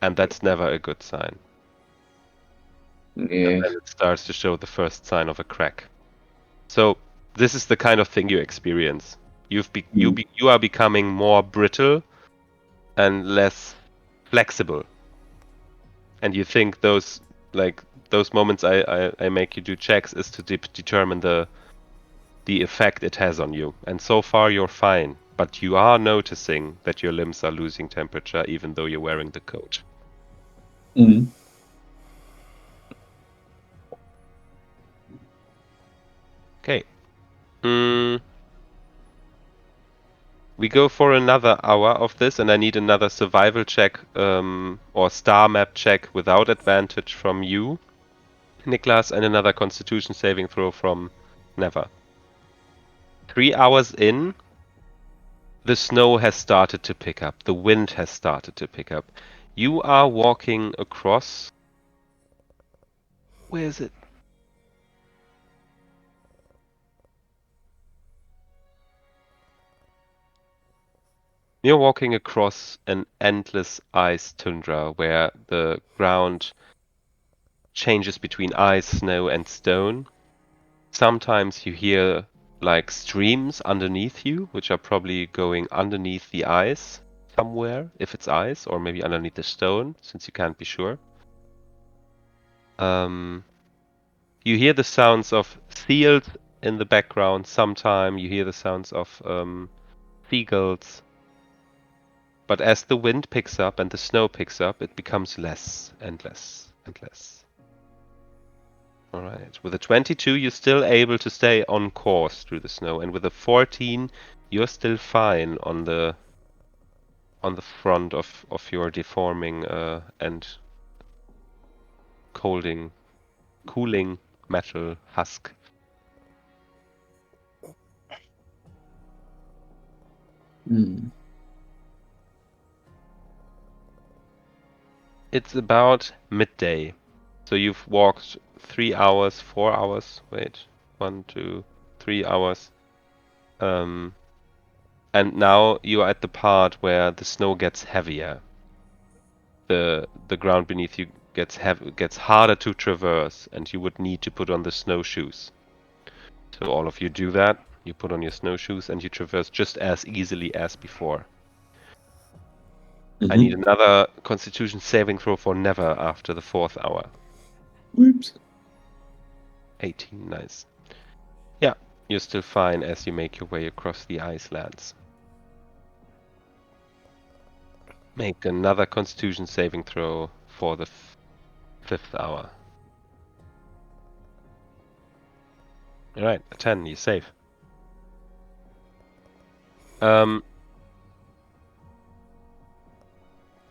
And that's never a good sign. And Yeah. then it starts to show the first sign of a crack. So this is the kind of thing you experience. You are becoming more brittle and less flexible. And you think those moments I make you do checks is to determine the effect it has on you. And so far you're fine, but you are noticing that your limbs are losing temperature even though you're wearing the coat. Mm. Okay. We go for another hour of this, and I need another survival check or star map check without advantage from you, Niklas, and another Constitution saving throw from Never. 3 hours in, the snow has started to pick up. The wind has started to pick up. You are walking across. Where is it? You're walking across an endless ice tundra where the ground changes between ice, snow, and stone. Sometimes you hear like streams underneath you, which are probably going underneath the ice somewhere, if it's ice, or maybe underneath the stone, since you can't be sure. You hear the sounds of seals in the background. Sometime you hear the sounds of seagulls. But as the wind picks up and the snow picks up, it becomes less and less and less. Alright, with a 22 you're still able to stay on course through the snow, and with a 14 you're still fine on the front of your deforming and cooling metal husk. Mm. It's about midday. So you've walked 3 hours, 4 hours, wait, 1, 2, 3 hours. And now you are at the part where the snow gets heavier. The ground beneath you gets harder to traverse, and you would need to put on the snowshoes. So all of you do that. You put on your snowshoes and you traverse just as easily as before. I need another Constitution saving throw for never after the 4th hour. Whoops. 18, nice. Yeah, you're still fine as you make your way across the ice lands. Make another Constitution saving throw for the 5th hour. Alright, a 10, you're safe.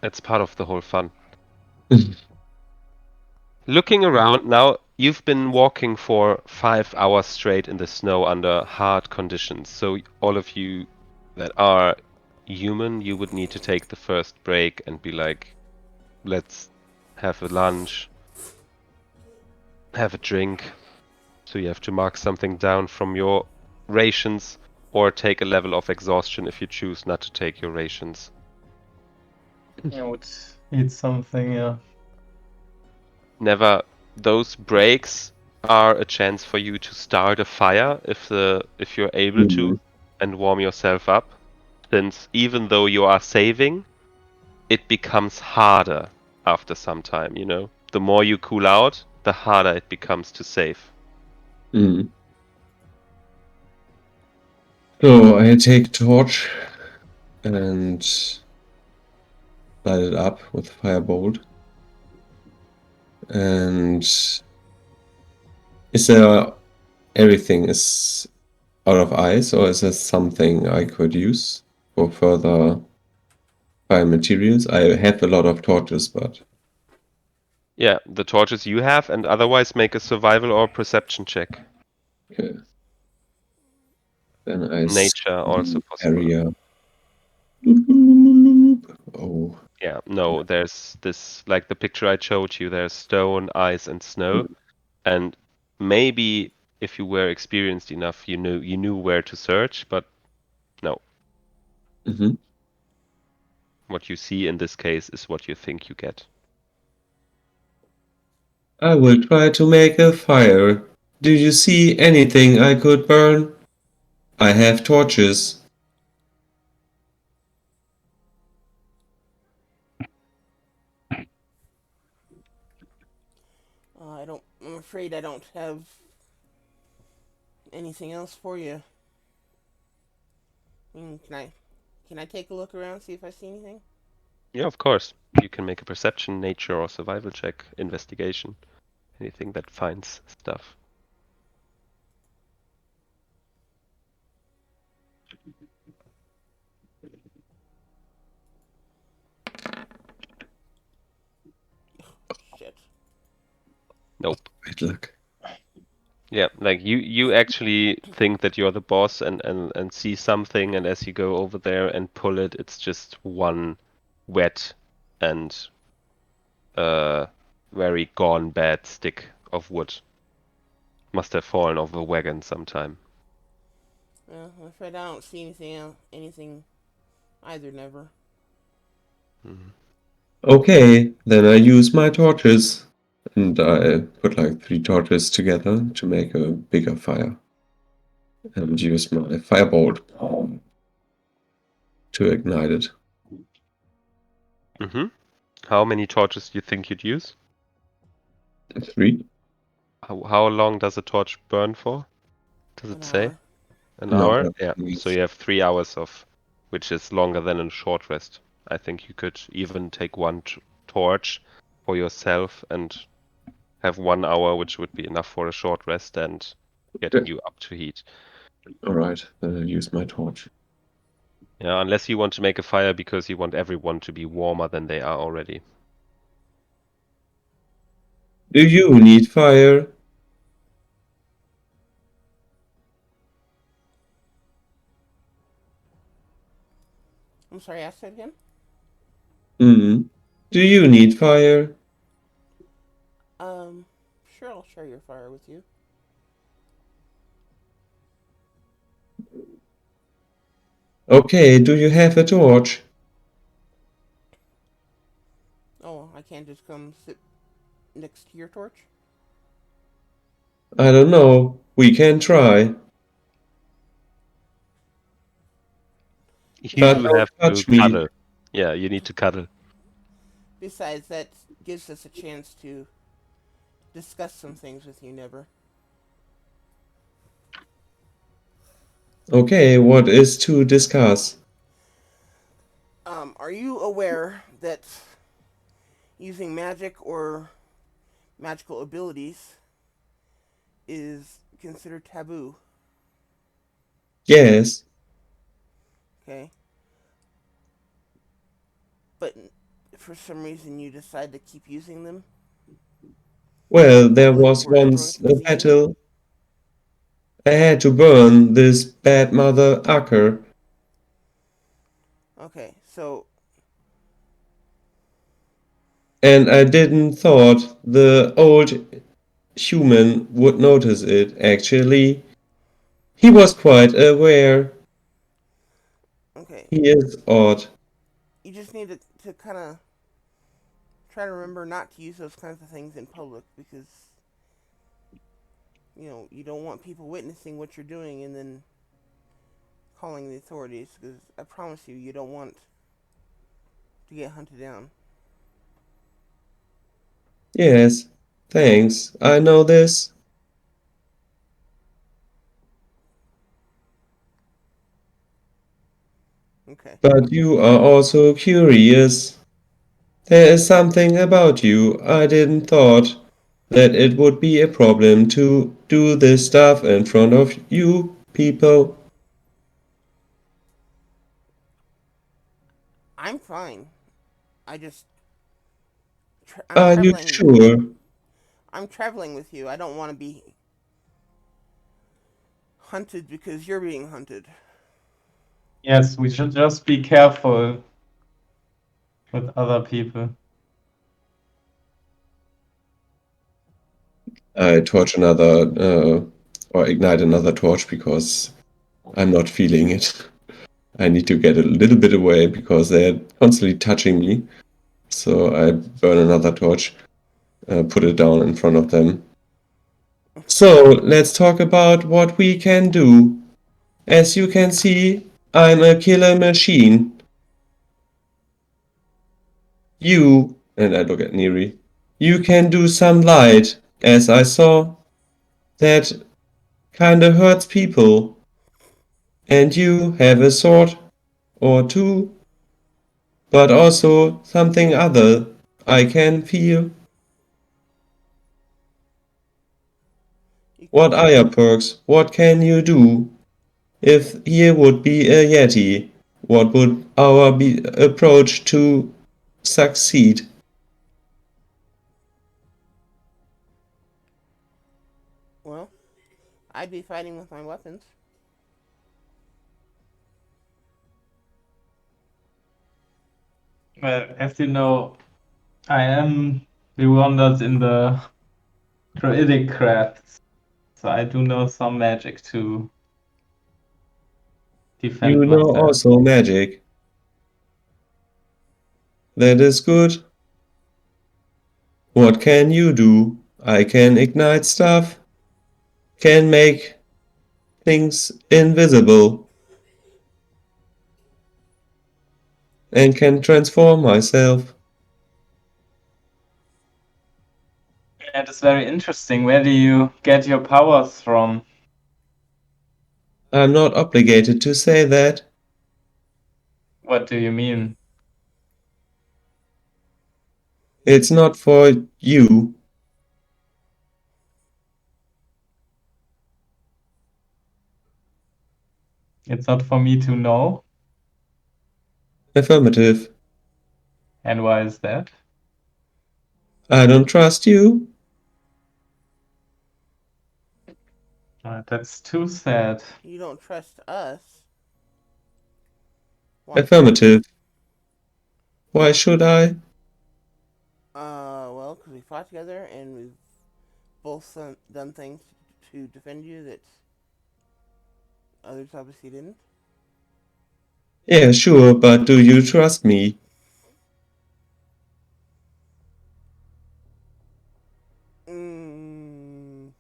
That's part of the whole fun. Looking around now, you've been walking for 5 hours straight in the snow under hard conditions. So all of you that are human, you would need to take the first break and be like, let's have a lunch, have a drink. So you have to mark something down from your rations or take a level of exhaustion if you choose not to take your rations. I would eat something, yeah. Never, those breaks are a chance for you to start a fire if you're able to and warm yourself up. Since even though you are saving, it becomes harder after some time, you know? The more you cool out, the harder it becomes to save. So I take a torch and light it up with firebolt. And is there everything is out of ice, or is there something I could use for further fire materials? I have a lot of torches, but Yeah, the torches you have, and otherwise make a survival or perception check. okay. Then I Nature also possible. area. Oh. Yeah, no, there's this, like the picture I showed you, there's stone, ice, and snow. And maybe if you were experienced enough, you knew where to search, but no. What you see in this case is what you think you get. I will try to make a fire. Do you see anything I could burn? I have torches. I'm afraid I don't have anything else for you. Can I take a look around, see if I see anything? Yeah, of course. You can make a perception, nature, or survival check, investigation, anything that finds stuff. Shit. Nope. Bad luck. Yeah, like you actually think that you're the boss and see something, and as you go over there and pull it, it's just one wet and very gone bad stick of wood. Must have fallen off a wagon sometime. Well, I'm afraid I don't see anything either, never. Okay, then I use my torches. And I put like 3 torches together to make a bigger fire. And use my firebolt to ignite it. How many torches do you think you'd use? 3. How long does a torch burn for? Does it An say? hour. An No, hour? I Yeah. think So it's- you have 3 hours of, which is longer than a short rest. I think you could even take one torch for yourself and have 1 hour, which would be enough for a short rest and getting you up to heat. Alright, then I'll use my torch. Yeah, unless you want to make a fire because you want everyone to be warmer than they are already. Do you need fire? I'm sorry, ask that again? Do you need fire? Sure, I'll share your fire with you. Okay, do you have a torch? Oh, I can't just come sit next to your torch? I don't know. We can try. But You don't have to touch me. cuddle. Yeah, you need to cuddle. Besides, that gives us a chance to discuss some things with you, Never. Okay, what is to discuss? Are you aware that using magic or magical abilities is considered taboo? Yes. Okay? But for some reason you decide to keep using them Well, in there public was where everyone once can a see you? battle. I had to burn this bad mother Acker, Okay, so and I didn't thought the old human would notice it. Actually, he was quite aware. okay, He is odd. you just need to kind of try to remember not to use those kinds of things in public because you don't want people witnessing what you're doing and then calling the authorities because I promise you, you don't want to get hunted down. Yes, thanks. I know this. Okay. But you are also curious. There is something about you. I didn't thought that it would be a problem to do this stuff in front of you people. I'm fine. I just I'm Are you traveling. sure? I'm traveling with you. I don't want to be hunted because you're being hunted. Yes, we should just be careful with other people. I torch another, or ignite another torch because I'm not feeling it. I need to get a little bit away because they're constantly touching me. So I burn another torch, put it down in front of them. So let's talk about what we can do. As you can see, I'm a killer machine. You, and I look at Neri, you can do some light, as I saw. That kinda hurts people. And you have a sword or two, but also something other I can feel. You can What do are your perks? What can you do? If here would be a Yeti, what would our approach to succeed? well. I'd be fighting with my weapons. Well, as you know, I am bewildered in the druidic crafts, so I do know some magic to defend You know myself. also magic. That is good. What can you do? I can ignite stuff, can make things invisible, and can transform myself. That is very interesting. Where do you get your powers from? I'm not obligated to say that. What do you mean? It's not for you. It's not for me to know. Affirmative. And why is that? I don't trust you. That's too sad. You don't trust us. Why? Affirmative. Why should I? Well, because we fought together and we've both done things to defend you that others obviously didn't. Yeah, sure, but do you trust me? Mm,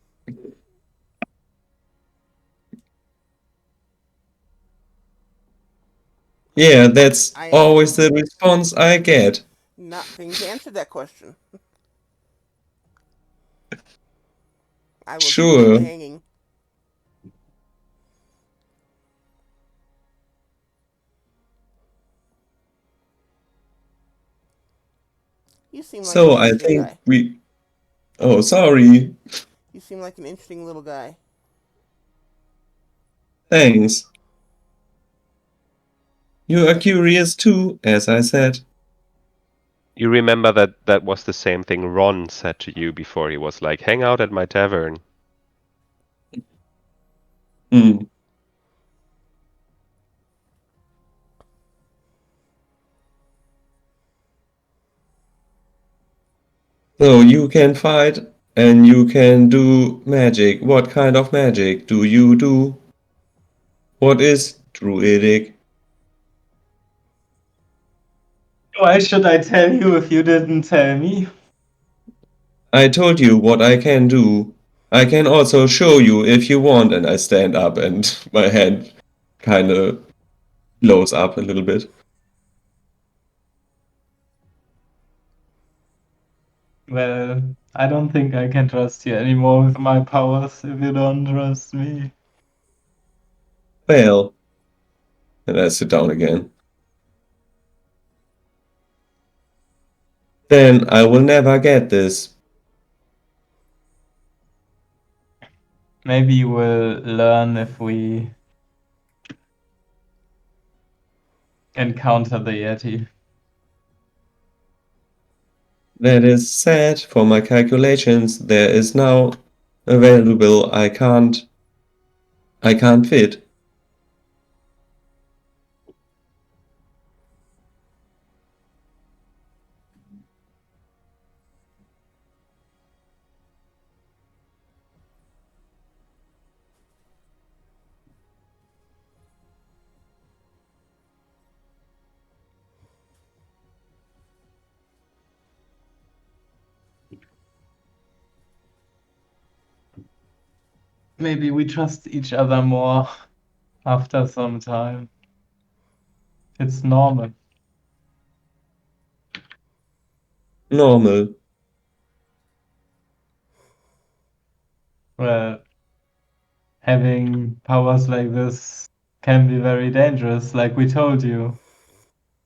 Yeah, that's I always am the response I get. not going to answer that question. I will just leave Sure. it hanging. You seem like an So I interesting think guy. we. Oh, sorry. You seem like an interesting little guy. Thanks. You are curious too, as I said. You remember that that was the same thing Ron said to you before he was like, hang out at my tavern. Hmm. So you can fight and you can do magic. What kind of magic do you do? What is druidic? Why should I tell you if you didn't tell me? I told you what I can do. I can also show you if you want, and I stand up and my hand kind of blows up a little bit. Well, I don't think I can trust you anymore with my powers if you don't trust me. Well, and I sit down again. Then I will never get this. Maybe you will learn if we encounter the Yeti. That is sad for my calculations. There is now a valuable I can't fit. Maybe we trust each other more after some time. It's normal. Normal. Well, having powers like this can be very dangerous, like we told you.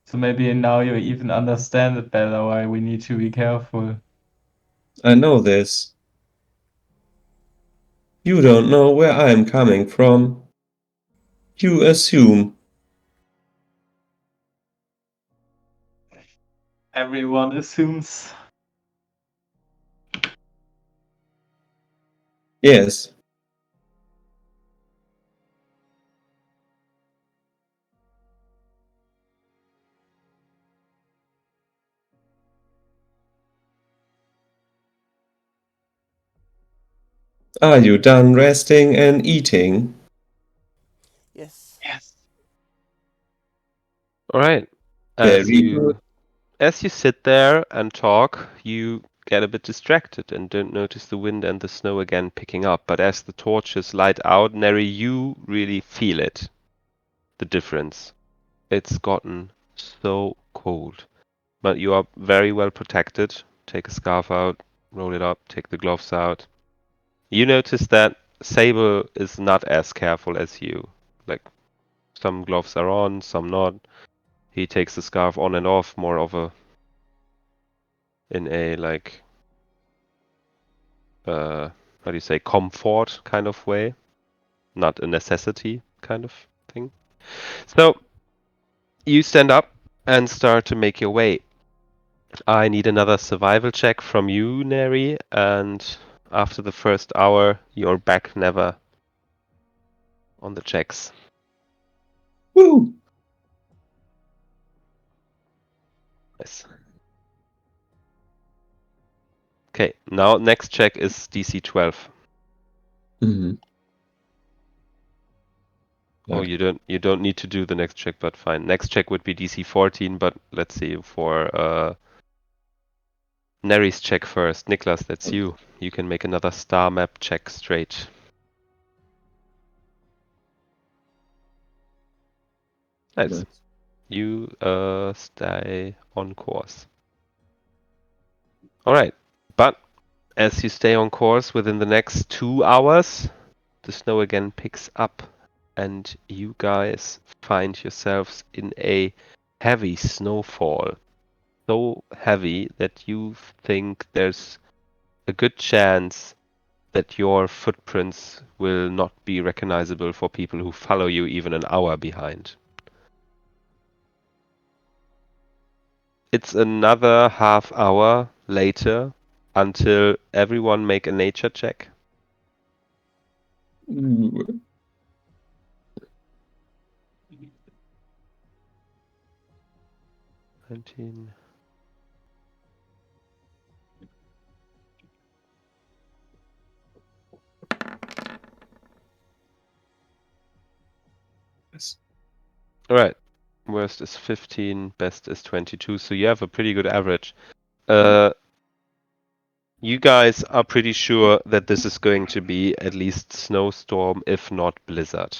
So maybe now you even understand it better why we need to be careful. I know this. You don't know where I'm coming from. You assume. Everyone assumes. Yes. Are you done resting and eating? Yes. Yes. All right. Very good. As you sit there and talk, you get a bit distracted and don't notice the wind and the snow again picking up. But as the torches light out, Neri, you really feel it, the difference. It's gotten so cold. But you are very well protected. Take a scarf out, roll it up, take the gloves out. You notice that Sable is not as careful as you. Like, some gloves are on, some not. He takes the scarf on and off, more of a in a like how do you say, comfort kind of way, not a necessity kind of thing. So you stand up and start to make your way. I need another survival check from you, Neri, and after the first hour, you're back never on the checks. Woo! Nice. Okay, now next check is DC 12. Mhm. Oh, you don't need to do the next check, but fine. Next check would be DC 14, but let's see for Neri's check first. Niklas, that's you. You can make another star map check straight. Nice. You stay on course. All right, but as you stay on course within the next 2 hours, the snow again picks up, and you guys find yourselves in a heavy snowfall. So heavy that you think there's a good chance that your footprints will not be recognizable for people who follow you even an hour behind. It's another half hour later until everyone make a nature check. Ooh. 19. Yes. All right. Worst is 15, best is 22, so you have a pretty good average. You guys are pretty sure that this is going to be at least snowstorm, if not blizzard.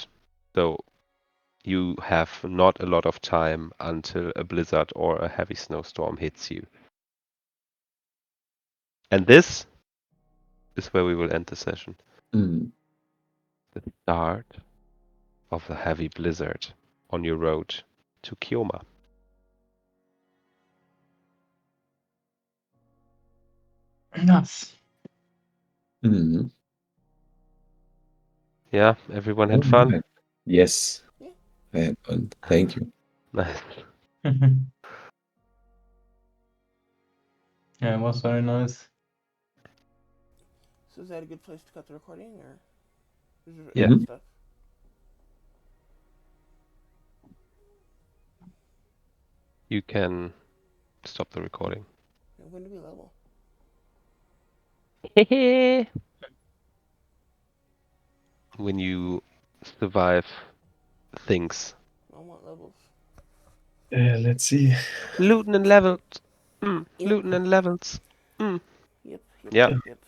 So you have not a lot of time until a blizzard or a heavy snowstorm hits you. And this is where we will end the session. Mm. The start of the heavy blizzard on your road to Kioma. Nice. Mm. Yeah, everyone had fun? Alright. Yes. Yeah. I had fun. Thank you. Nice. Yeah, it was very nice. So is that a good place to cut the recording, or is there Yeah. other stuff? You can stop the recording. When do we level? When you survive things. I want levels. Let's see. Looting and levels. Yep. Looting and levels. Yep. Yeah. Yep.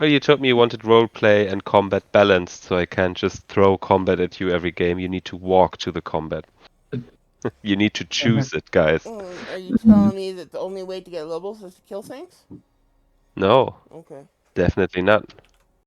Well, you told me you wanted roleplay and combat balanced, so I can't just throw combat at you every game. You need to walk to the combat. You need to choose it, guys. Are you telling me that the only way to get levels is to kill things? No, Okay. definitely not.